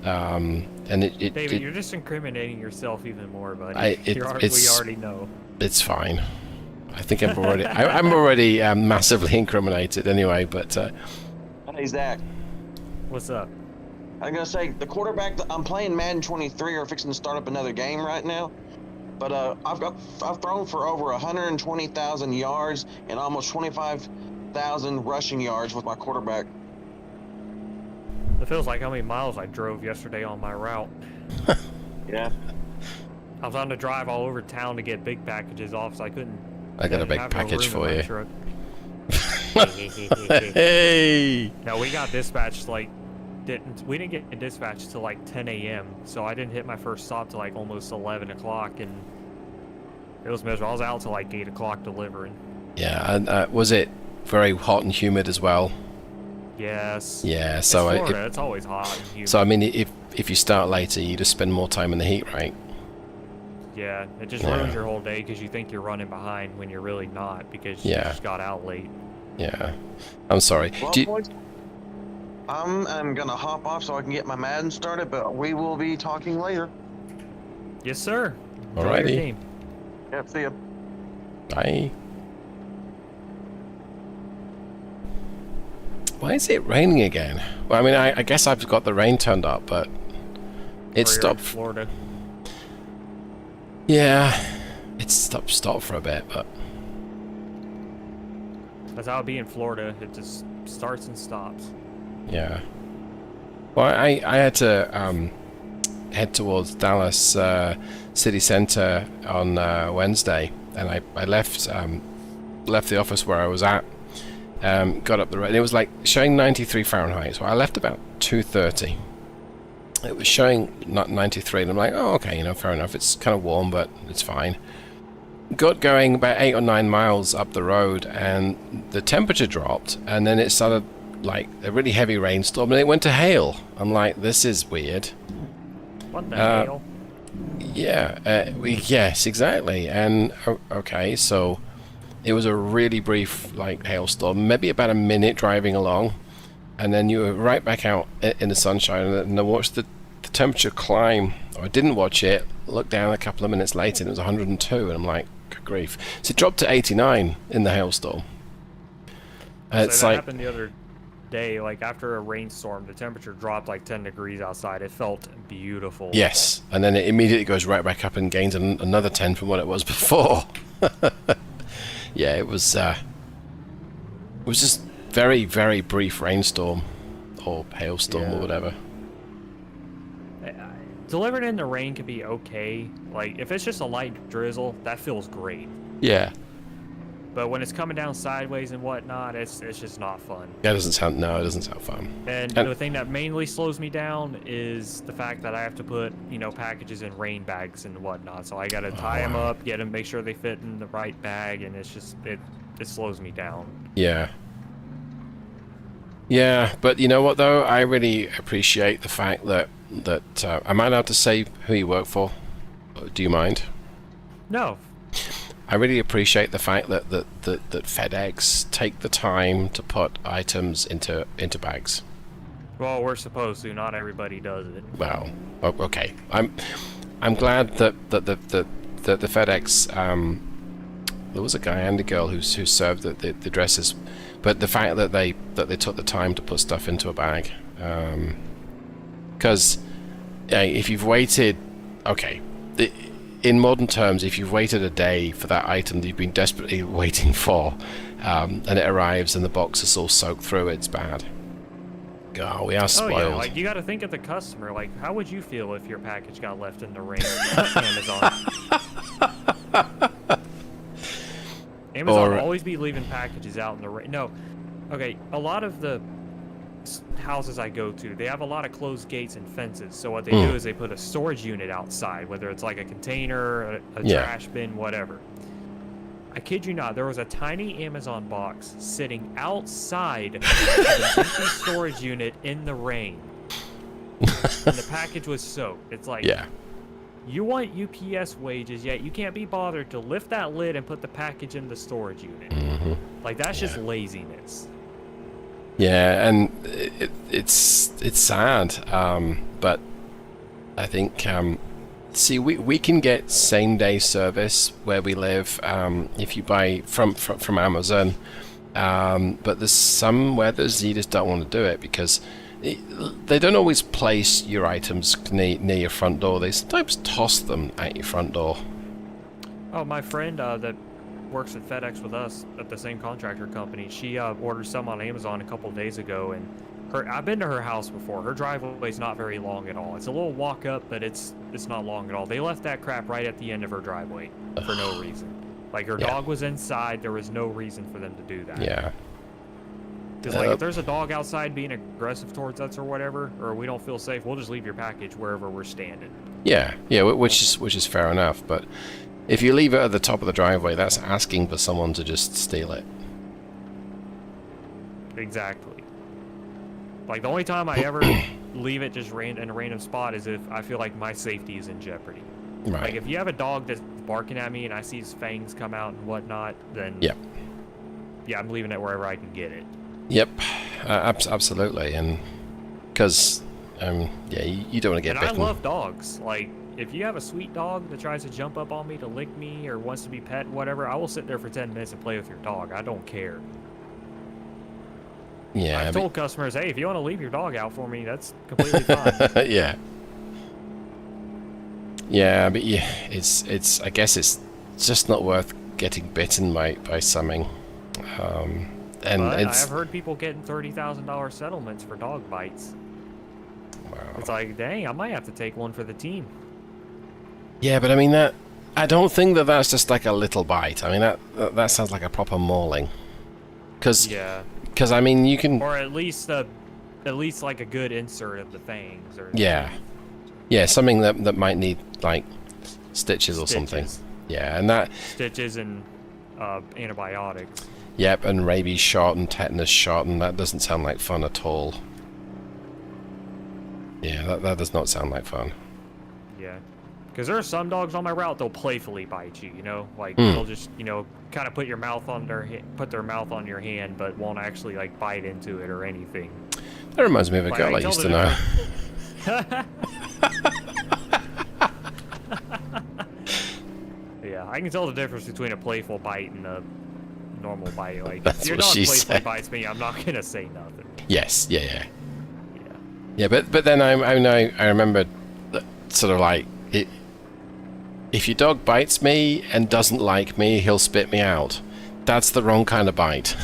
And
David, you're just incriminating yourself even more, buddy. We already know.
It's fine. I think I'm already massively incriminated anyway. But
Hey Zach,
What's up?
I'm gonna say the quarterback that I'm playing Madden 23 are fixing to start up another game right now. But I've thrown for over 120,000 yards and almost 25,000 rushing yards with my quarterback.
It feels like how many miles I drove yesterday on my route.
Yeah.
I was on the drive all over town to get big packages off, so I couldn't.
I got a big
have no
package
room in
for
my
you.
truck.
Hey!
No, we got dispatched we didn't get dispatched till like 10 a.m. So I didn't hit my first stop till like almost 11 o'clock, and it was miserable. I was out till like 8 o'clock delivering.
Yeah, and was it very hot and humid as well?
Yes.
Yeah,
It's
so
Florida. It's always hot and humid.
so I mean, if you start later, you just spend more time in the heat, right?
Yeah, it just
Yeah.
ruins your whole day because you think you're running behind when you're really not because you
Yeah.
just got out late.
Yeah, I'm sorry.
Well,
Do you-
boys, I'm gonna hop off so I can get my Madden started, but we will be talking later.
Yes, sir. Enjoy your
Alrighty.
game.
Yep, see ya.
Bye. Why is it raining again? Well, I mean, I guess I've got the rain turned up, but it
Or you're in
stopped.
Florida.
Yeah, it stopped for a bit, but
That's how it be in Florida. It just starts and stops.
yeah. Well, I had to head towards Dallas city center on Wednesday, and I left the office where I was at. Got up the road, and it was like showing 93 Fahrenheit. So I left about 2:30. It was showing not 93, and I'm like, oh, okay, fair enough. It's kind of warm, but it's fine. Got going about 8 or 9 miles up the road, and the temperature dropped, and then it started like a really heavy rainstorm, and it went to hail. I'm like, this is weird.
What the hell?
Yeah, yes, exactly. And okay, so it was a really brief like hailstorm, maybe about a minute driving along, and then you were right back out in the sunshine, and I watched the temperature climb. Or I didn't watch it. Looked down a couple of minutes later, and it was 102, and I'm like, good grief. So it dropped to 89 in the hailstorm.
So
It's
that
like,
happened the other day. Like after a rainstorm, the temperature dropped like 10 degrees outside. It felt beautiful.
yes, and then it immediately goes right back up and gains another 10 from what it was before. Yeah, it was just very, very brief rainstorm or hailstorm or whatever.
Delivering in the rain can be okay. Like if it's just a light drizzle, that feels great.
Yeah,
But when it's coming down sideways and whatnot, it's just not fun.
it doesn't sound fun.
And the thing that mainly slows me down is the fact that I have to put, packages in rain bags and whatnot. So I got to tie them up, get them, make sure they fit in the right bag, and it's just it slows me down.
Yeah. Yeah, but you know what though? I really appreciate the fact that am I allowed to say who you work for? Do you mind?
No,
I really appreciate the fact that FedEx take the time to put items into bags.
well, we're supposed to. Not everybody does it.
Well, okay. I'm glad that the FedEx. There was a guy and a girl who served the addresses, but the fact that they took the time to put stuff into a bag, because if you've waited, okay, in modern terms, if you've waited a day for that item that you've been desperately waiting for, and it arrives and the box is all soaked through, it's bad. Oh, we are spoiled.
Oh yeah, like you got to think of the customer. Like, how would you feel if your package got left in the rain? Amazon. Amazon will always be leaving packages out in the rain. No, okay. A lot of the houses I go to, they have a lot of closed gates and fences. So what they do is they put a storage unit outside, whether it's like a container, a trash bin, whatever. I kid you not, there was a tiny Amazon box sitting outside of an empty storage unit in the rain. And the package was soaked. It's like, you want UPS wages, yet you can't be bothered to lift that lid and put the package in the storage unit. Like, that's just laziness.
Yeah, and it's sad, but I think see, we can get same day service where we live if you buy from Amazon, but there's some where you just don't want to do it because they don't always place your items near your front door. They sometimes toss them at your front door.
Oh, my friend that works at FedEx with us at the same contractor company, she ordered some on Amazon a couple days ago, and I've been to her house before. Her driveway's not very long at all. It's a little walk up, but it's not long at all. They left that crap right at the end of her driveway for no reason. Like, her dog was inside. There was no reason for them to do that.
Yeah.
Because, like, if there's a dog outside being aggressive towards us or whatever, or we don't feel safe, we'll just leave your package wherever we're standing.
Yeah, which is fair enough. But if you leave it at the top of the driveway, that's asking for someone to just steal it.
Exactly. Like, the only time I ever leave it just in a random spot is if I feel like my safety is in jeopardy.
Right.
Like, if you have a dog that's barking at me and I see his fangs come out and whatnot, then yeah, I'm leaving it wherever I can get it.
Yep, absolutely, and because you don't want to get bitten.
And I love dogs. Like, if you have a sweet dog that tries to jump up on me to lick me or wants to be pet, whatever, I will sit there for 10 minutes and play with your dog. I don't care.
Yeah,
I've told customers, hey, if you want to leave your dog out for me, that's completely fine.
Yeah, but it's. I guess it's just not worth getting bitten by something. And
but
it's.
I've heard people getting $30,000 settlements for dog bites.
Wow.
It's like, dang, I might have to take one for the team.
Yeah, but I mean I don't think that's just like a little bite. I mean that sounds like a proper mauling. Because I mean you can.
Or at least like a good insert of the fangs. Or
something that might need like stitches or something. Yeah, and that
stitches and antibiotics.
Yep, and rabies shot and tetanus shot, and that doesn't sound like fun at all. Yeah, that does not sound like fun.
Yeah, because there are some dogs on my route, they'll playfully bite you, you know? Like, they'll just, kind of put their mouth on your hand, but won't actually, like, bite into it or anything.
That reminds me of a girl I used to know.
Yeah, I can tell the difference between a playful bite and a normal bite. Like,
That's
if your
what
dog
she
playfully
said.
bites me, I'm not gonna say nothing.
Yes, yeah, but then I remember that sort of like if your dog bites me and doesn't like me, he'll spit me out. That's the wrong kind of bite.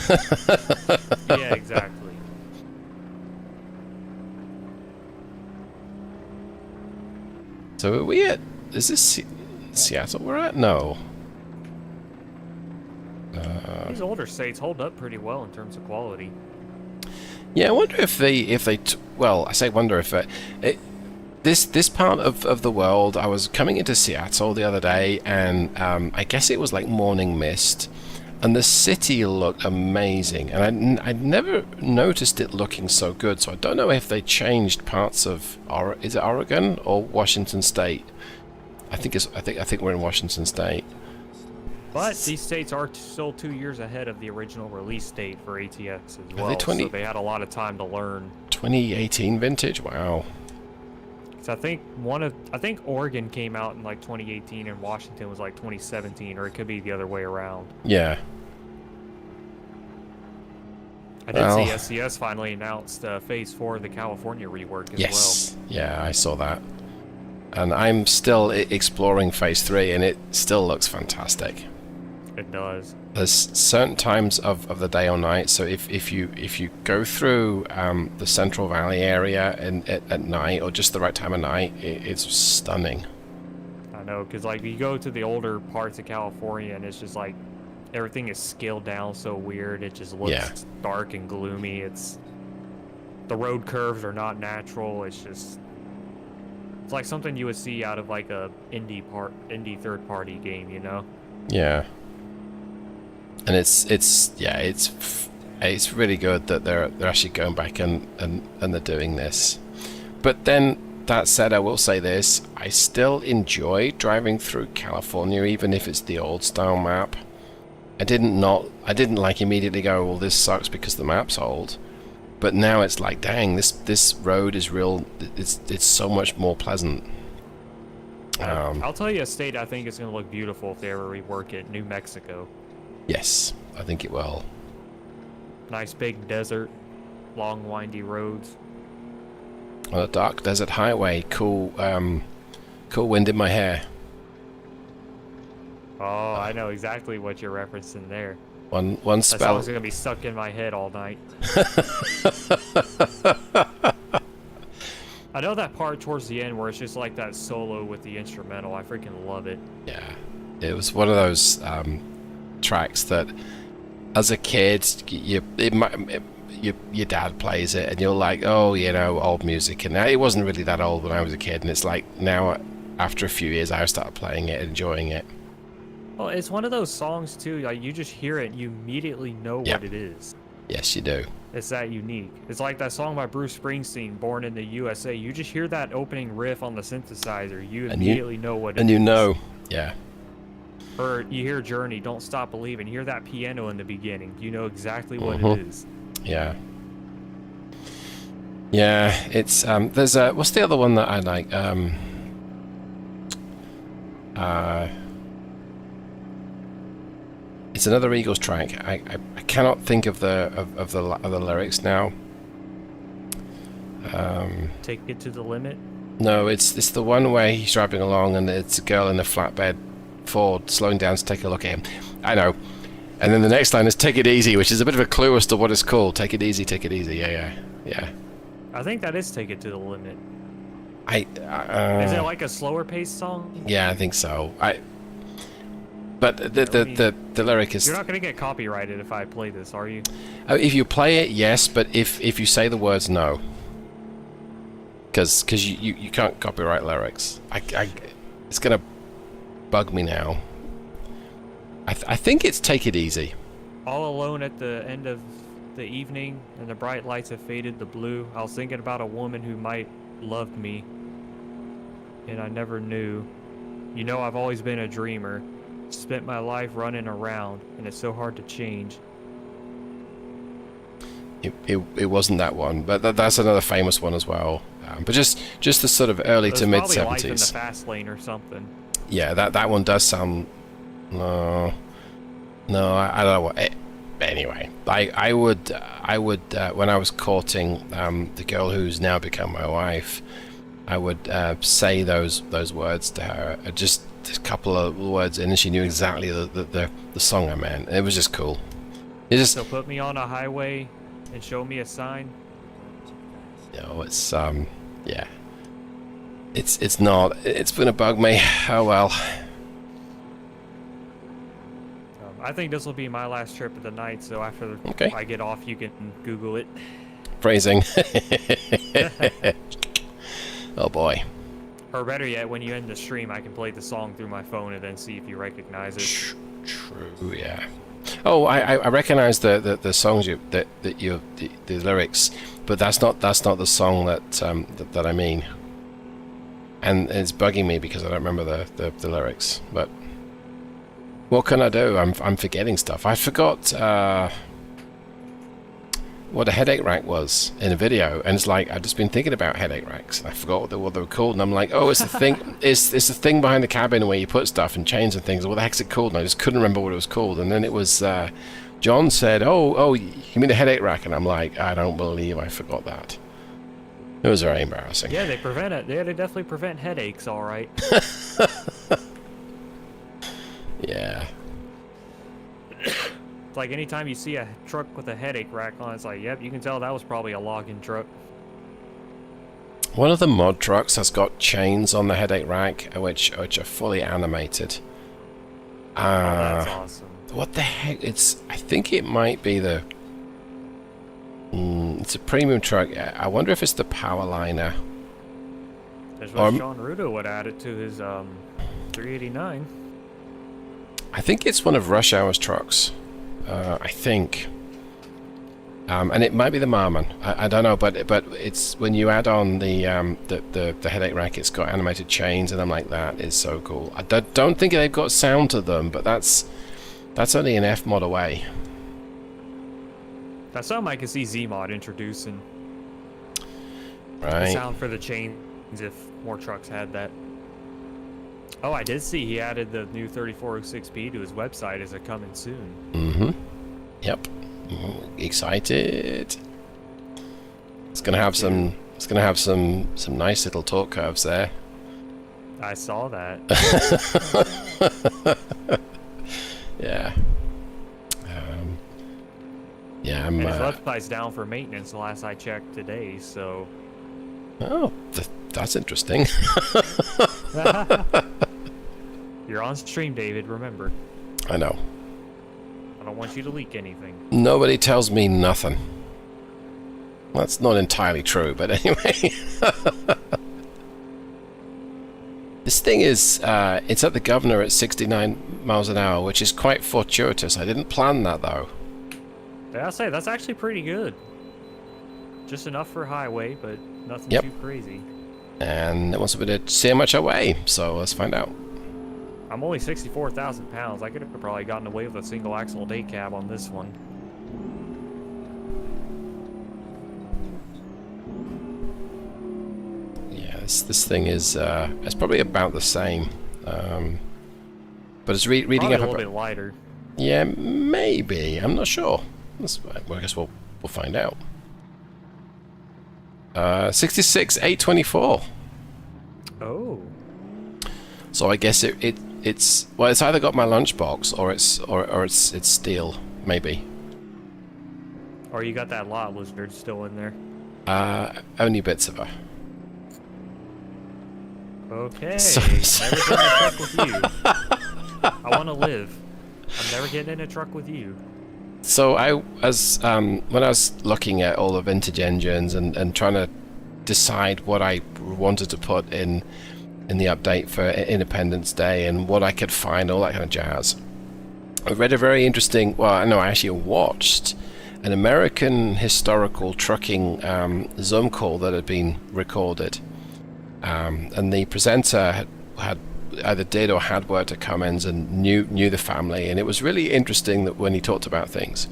Yeah, exactly.
So are we at? Is this Seattle we're at? No.
These older states hold up pretty well in terms of quality.
Yeah, I wonder if well, I say wonder if this part of the world. I was coming into Seattle the other day, and I guess it was like morning mist, and the city looked amazing, and I'd never noticed it looking so good. So I don't know if they changed parts of is it Oregon or Washington State? I think we're in Washington State.
But these states are still 2 years ahead of the original release date for ATS as well.
They 20
so they had a lot of time to learn.
2018 vintage? Wow.
So I think Oregon came out in like 2018 and Washington was like 2017, or it could be the other way around.
Yeah.
I did
Well,
see SCS finally announced Phase 4 of the California rework as
yes. Yeah, I saw that. And I'm still exploring Phase 3, and it still looks fantastic.
well. It does.
There's certain times of the day or night, so if you go through the Central Valley area at night, or just the right time of night, it's stunning.
I know, because like you go to the older parts of California and it's just like everything is scaled down so weird. It just looks dark and gloomy. The road curves are not natural. It's like something you would see out of like a indie third party game, you know?
Yeah. And it's really good that they're actually going back and they're doing this. But then that said, I will say this: I still enjoy driving through California, even if it's the old style map. I didn't like immediately go, well, this sucks because the map's old. But now it's like, dang, this road is real. It's so much more pleasant.
I'll tell you a state I think is going to look beautiful if they ever rework it: New Mexico.
Yes, I think it will.
Nice big desert, long windy roads.
On a dark desert highway, cool wind in my hair.
Oh, I know exactly what you're referencing there.
One
That
spell.
song's gonna be stuck in my head all night. I know that part towards the end where it's just like that solo with the instrumental. I freaking love it.
Yeah, it was one of those tracks that, as a kid, your dad plays it, and you're like, oh, you know, old music. And it wasn't really that old when I was a kid, and it's like now, after a few years, I started playing it, enjoying it.
Well, it's one of those songs too. Like you just hear it, and you immediately know
Yeah.
what it is.
Yes, you do.
It's that unique. It's like that song by Bruce Springsteen, "Born in the USA." You just hear that opening riff on the synthesizer, you
And you-
immediately know what it is.
And you know, yeah.
Or you hear Journey, "Don't Stop Believing." Hear that piano in the beginning. You know exactly what
Mhm.
it is.
Yeah. Yeah, it's there's what's the other one that I like? It's another Eagles track. I cannot think of the lyrics now.
Take it to the limit.
No, it's the one where he's driving along and it's a girl in a flatbed Ford slowing down to take a look at him. I know. And then the next line is "Take it easy," which is a bit of a clue as to what it's called. Take it easy, take it easy. Yeah.
I think that is "Take It to the Limit."
Is
Is it like a slower paced song?
Yeah, I think so. But the lyric is.
You're not gonna get copyrighted if I play this, are you?
If you play it, yes, but if you say the words, no. Because you can't copyright lyrics. It's gonna bug me now. I think it's "Take It Easy."
All alone at the end of the evening, and the bright lights have faded to blue. I was thinking about a woman who might loved me, and I never knew. You know, I've always been a dreamer. Spent my life running around, and it's so hard to change.
It wasn't that one, but that's another famous one as well. But just the sort of early to mid
Probably Life in the
'70s.
Fast Lane or something.
Yeah, that one does sound. No, I don't know what. Anyway, I would when I was courting the girl who's now become my wife, I would say those words to her. Just a couple of words in, and she knew exactly the song I meant. It was just cool. It just,
So put me on a highway and show me a sign.
you know, it's yeah. It's not. It's gonna bug me. Oh well.
I think this will be my last trip of the night, so after
Okay.
I get off, you can Google it.
Phrasing. Oh boy.
Or better yet, when you end the stream, I can play the song through my phone and then see if you recognize it.
True. Yeah. Oh, I recognize the songs the lyrics, but that's not the song that I mean. And it's bugging me because I don't remember the lyrics. But what can I do? I'm forgetting stuff. I forgot. what a headache rack was in a video, and it's like I've just been thinking about headache racks, and I forgot what they were called, and I'm like, oh, it's the thing, it's the thing behind the cabin where you put stuff and chains and things. What the heck's it called? And I just couldn't remember what it was called, and then it was John said, oh, you mean a headache rack? And I'm like, I don't believe I forgot that. It was very embarrassing.
Yeah, they prevent it. Yeah, they definitely prevent headaches. All right.
Yeah.
It's like anytime you see a truck with a headache rack on, it's like, yep, you can tell that was probably a logging truck.
One of the mod trucks has got chains on the headache rack, which are fully animated.
Oh, that's awesome.
What the heck? I think it might be the... it's a premium truck. I wonder if it's the Powerliner.
There's what Sean Rudo would add it to his 389.
I think it's one of Rush Hour's trucks. I think. And it might be the Marmon. I don't know, but it's when you add on the headache rack, it's got animated chains, and I'm like, that is so cool. I don't think they've got sound to them, but that's only an F mod away.
That's something I can see Z-Mod introducing.
Right.
The sound for the chains if more trucks had that. Oh, I did see he added the new 3406P to his website as a coming soon.
Mm-hmm. Yep. Excited. It's gonna have some. It's gonna have some nice little torque curves there.
I saw that.
Yeah. Yeah,
and his website's down for maintenance the last I checked today, so...
Oh, that's interesting.
You're on stream, David, remember.
I know.
I don't want you to leak anything.
Nobody tells me nothing. That's not entirely true, but anyway. This thing is, it's at the Governor at 69 miles an hour, which is quite fortuitous. I didn't plan that, though.
Yeah, I'll say, that's actually pretty good. Just enough for highway, but nothing too crazy.
And it wants me to see how much I weigh, so let's find out.
I'm only 64,000 pounds. I could have probably gotten away with a single axle day cab on this one.
Yeah, this thing is it's probably about the same, but it's reading
probably
up
a little bit lighter.
Yeah, maybe. I'm not sure. Well, I guess we'll find out. 66,824.
Oh.
So I guess it's well, it's either got my lunchbox or it's steel, maybe.
Or you got that lot lizard still in there.
Only bits of her.
Okay.
So-
Never get in a truck with you. I want to live. I'm never getting in a truck with you.
So when I was looking at all the vintage engines and trying to decide what I wanted to put in the update for Independence Day and what I could find, all that kind of jazz, I read a very interesting, I actually watched an American historical trucking Zoom call that had been recorded. And the presenter had either did or had worked at Cummins and knew the family, and it was really interesting that when he talked about things.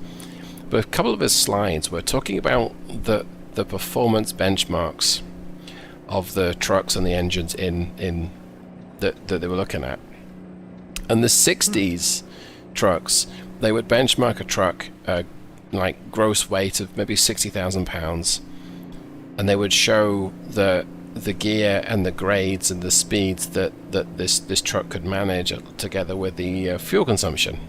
But a couple of his slides were talking about the performance benchmarks of the trucks and the engines in that they were looking at. And the 60s trucks, they would benchmark a truck like gross weight of maybe 60,000 pounds, and they would show the gear and the grades and the speeds that this truck could manage together with the fuel consumption.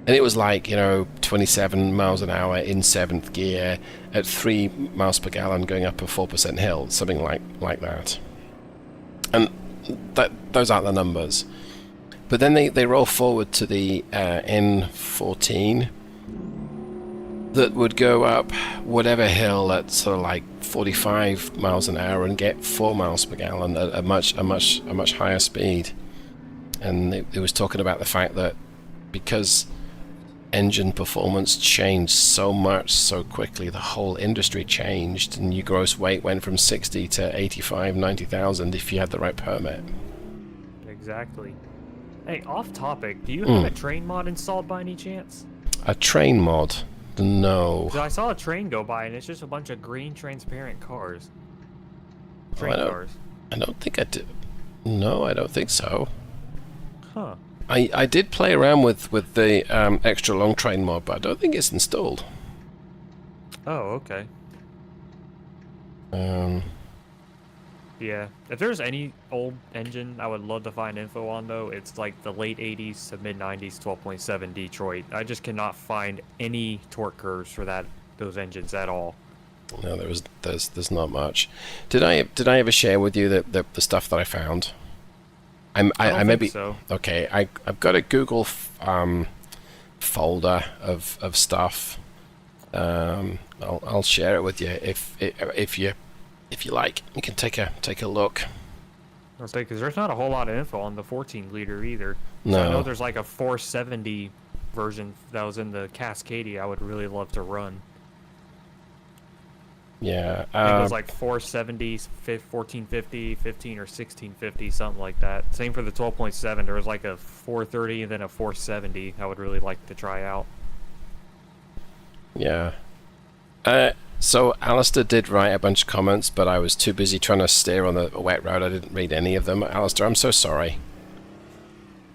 And it was like, 27 miles an hour in 7th gear at 3 miles per gallon going up a 4% hill, something like that. And those aren't the numbers. But then they roll forward to the N14 that would go up whatever hill at sort of like 45 miles an hour and get 4 miles per gallon at a much higher speed. And it was talking about the fact that because engine performance changed so much so quickly, the whole industry changed, and your gross weight went from 60 to 85, 90,000 if you had the right permit.
Exactly. Hey, off topic, do you have a train mod installed by any chance?
A train mod? No.
'Cause I saw a train go by, and it's just a bunch of green transparent cars.
Oh,
Train cars.
I don't think I did. No, I don't think so.
Huh.
I did play around with the extra long train mod, but I don't think it's installed.
Oh, okay. Yeah. If there's any old engine I would love to find info on, though, it's like the late 80s to mid 90s 12.7 Detroit. I just cannot find any torque curves for those engines at all.
No, there's not much. Did I ever share with you the stuff that I found?
I don't
maybe
think so.
okay. I've got a Google folder of stuff. I'll share it with you if you like. You can take a look.
I'll say, because there's not a whole lot of info on the 14 liter either.
No.
So I know there's like a 470 version that was in the Cascadia I would really love to run.
Yeah.
I think it was like 470, 1450, 15 or 1650, something like that. Same for the 12.7. There was like a 430 and then a 470 I would really like to try out.
Yeah. So Alistair did write a bunch of comments, but I was too busy trying to steer on the wet road. I didn't read any of them. Alistair, I'm so sorry.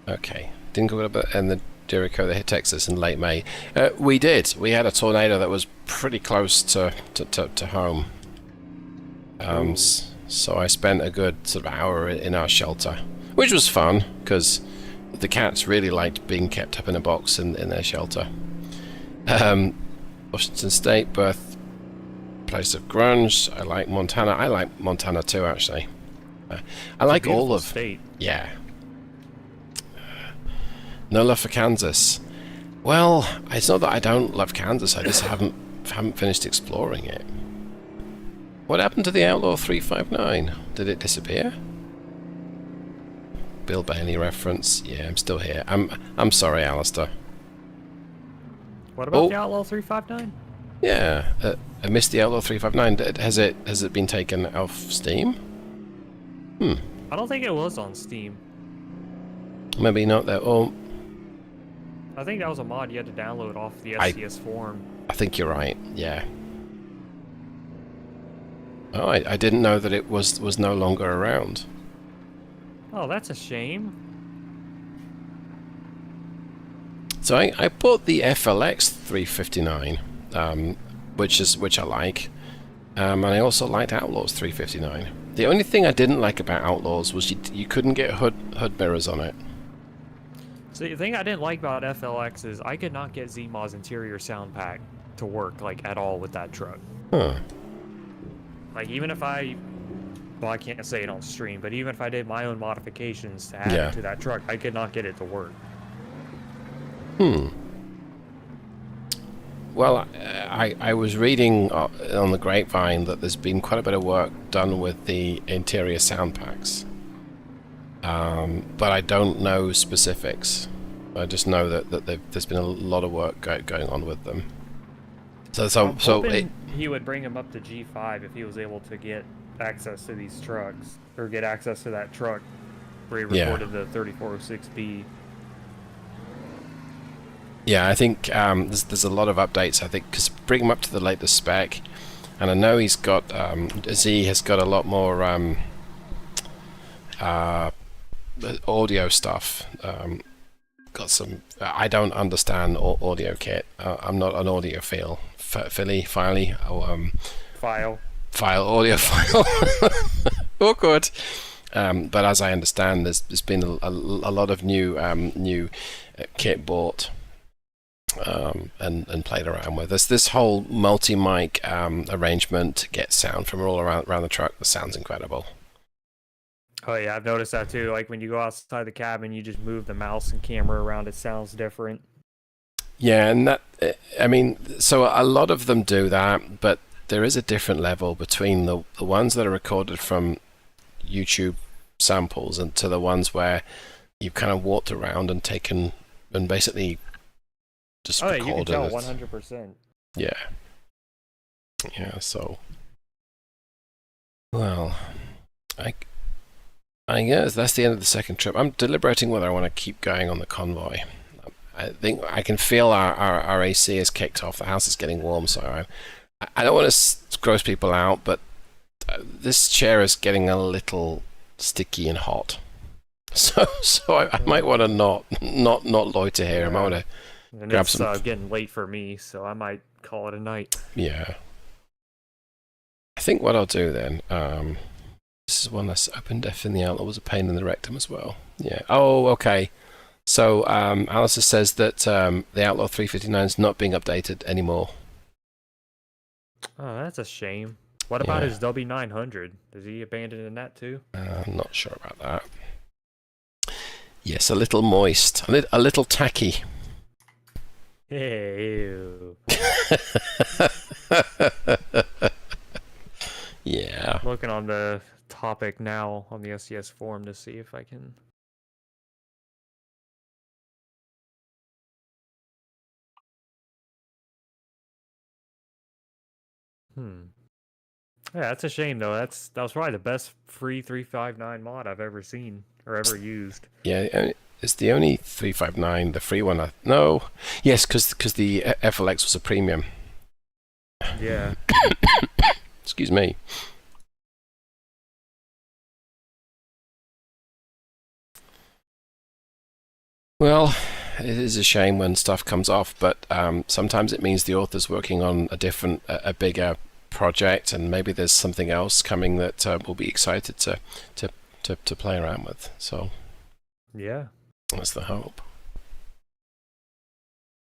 Okay. Didn't go up in the Jericho that hit Texas in late May. We did. We had a tornado that was pretty close to home. So I spent a good sort of hour in our shelter, which was fun because the cats really liked being kept up in a box in their shelter. Washington State, birthplace of grunge. I like Montana. I like Montana too, actually. I like all of
state.
Yeah. No love for Kansas. Well, it's not that I don't love Kansas. I just haven't finished exploring it. What happened to the Outlaw 359? Did it disappear? Bill Bailey reference. Yeah, I'm still here. I'm sorry, Alistair.
What about the Outlaw 359?
Yeah, I missed the Outlaw 359. Has it been taken off Steam?
I don't think it was on Steam.
Maybe not there. Oh,
I think that was a mod you had to download off the SCS forum.
I think you're right. Yeah. Oh, I didn't know that it was no longer around.
Oh, that's a shame.
So I bought the FLX 359, which I like, and I also liked Outlaws 359. The only thing I didn't like about Outlaws was you couldn't get hood mirrors on it.
So the thing I didn't like about FLX is I could not get Zmaw's interior sound pack to work like at all with that truck.
Huh.
Like even if I can't say it on stream, but even if I did my own modifications to add it to that truck, I could not get it to work.
Well, I was reading on the grapevine that there's been quite a bit of work done with the interior sound packs. But I don't know specifics. I just know that there's been a lot of work going on with them.
I'm hoping he would bring him up to G5 if he was able to get access to these trucks, or get access to that truck where he recorded the 3406B.
Yeah, I think there's a lot of updates. I think because bring him up to the latest spec, and I know he's got Z has got a lot more audio stuff. Got some. I don't understand audio kit. I'm not an audiophile. File audio file. Awkward. But as I understand, there's been a lot of new kit bought and played around with. This whole multi-mic arrangement to get sound from all around the truck. That sounds incredible.
Oh yeah, I've noticed that too. Like when you go outside the cabin, you just move the mouse and camera around. It sounds different.
Yeah, and that, I mean, so a lot of them do that, but there is a different level between the ones that are recorded from YouTube samples and to the ones where you've kind of walked around and taken and basically just recorded.
You can tell
it.
100%.
Yeah. Yeah, so. Well, I guess that's the end of the second trip. I'm deliberating whether I want to keep going on the convoy. I think I can feel our AC is kicked off. The house is getting warm, so I don't want to gross people out, but this chair is getting a little sticky and hot. So I might want to not loiter here. I might want to
And
grab
it's
some.
getting late for me, so I might call it a night.
Yeah. I think what I'll do then. This is one that's open def in the outlaw was a pain in the rectum as well. Yeah. Oh, okay. So Alistair says that the Outlaw 359 is not being updated anymore.
Oh, that's a shame. What about
Yeah.
his W900? Is he abandoning that too?
I'm not sure about that. Yes, a little moist, a little tacky.
Ew.
Yeah.
Looking on the topic now on the SCS forum to see if I can. Yeah, that's a shame though. That was probably the best free 359 mod I've ever seen or ever used.
Yeah, it's the only 359, the free one. No, yes, because the FLX was a premium.
Yeah.
Excuse me. Well, it is a shame when stuff comes off, but sometimes it means the author's working on a bigger project, and maybe there's something else coming that we'll be excited to play around with. So
Yeah.
that's the hope.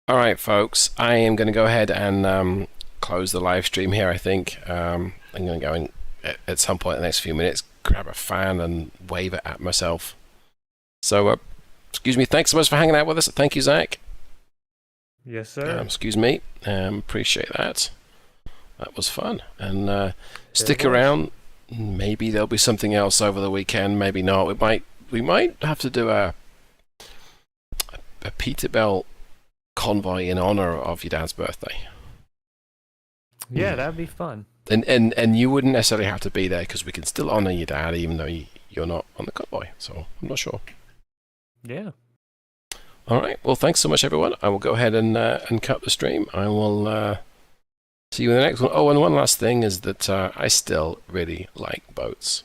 All right, folks, I am going to go ahead and close the live stream here. I think I'm going to go in at some point in the next few minutes, grab a fan and wave it at myself. So, excuse me. Thanks so much for hanging out with us. Thank you, Zach.
Yes, sir.
Excuse me. Appreciate that. That was fun. And stick
was.
around. Maybe there'll be something else over the weekend. Maybe not. We might have to do a Peterbilt convoy in honor of your dad's birthday.
Yeah, that'd be fun.
And you wouldn't necessarily have to be there because we can still honor your dad even though you're not on the convoy. So I'm not sure.
Yeah.
All right. Well, thanks so much, everyone. I will go ahead and cut the stream. I will see you in the next one. Oh, and one last thing is that I still really like boats.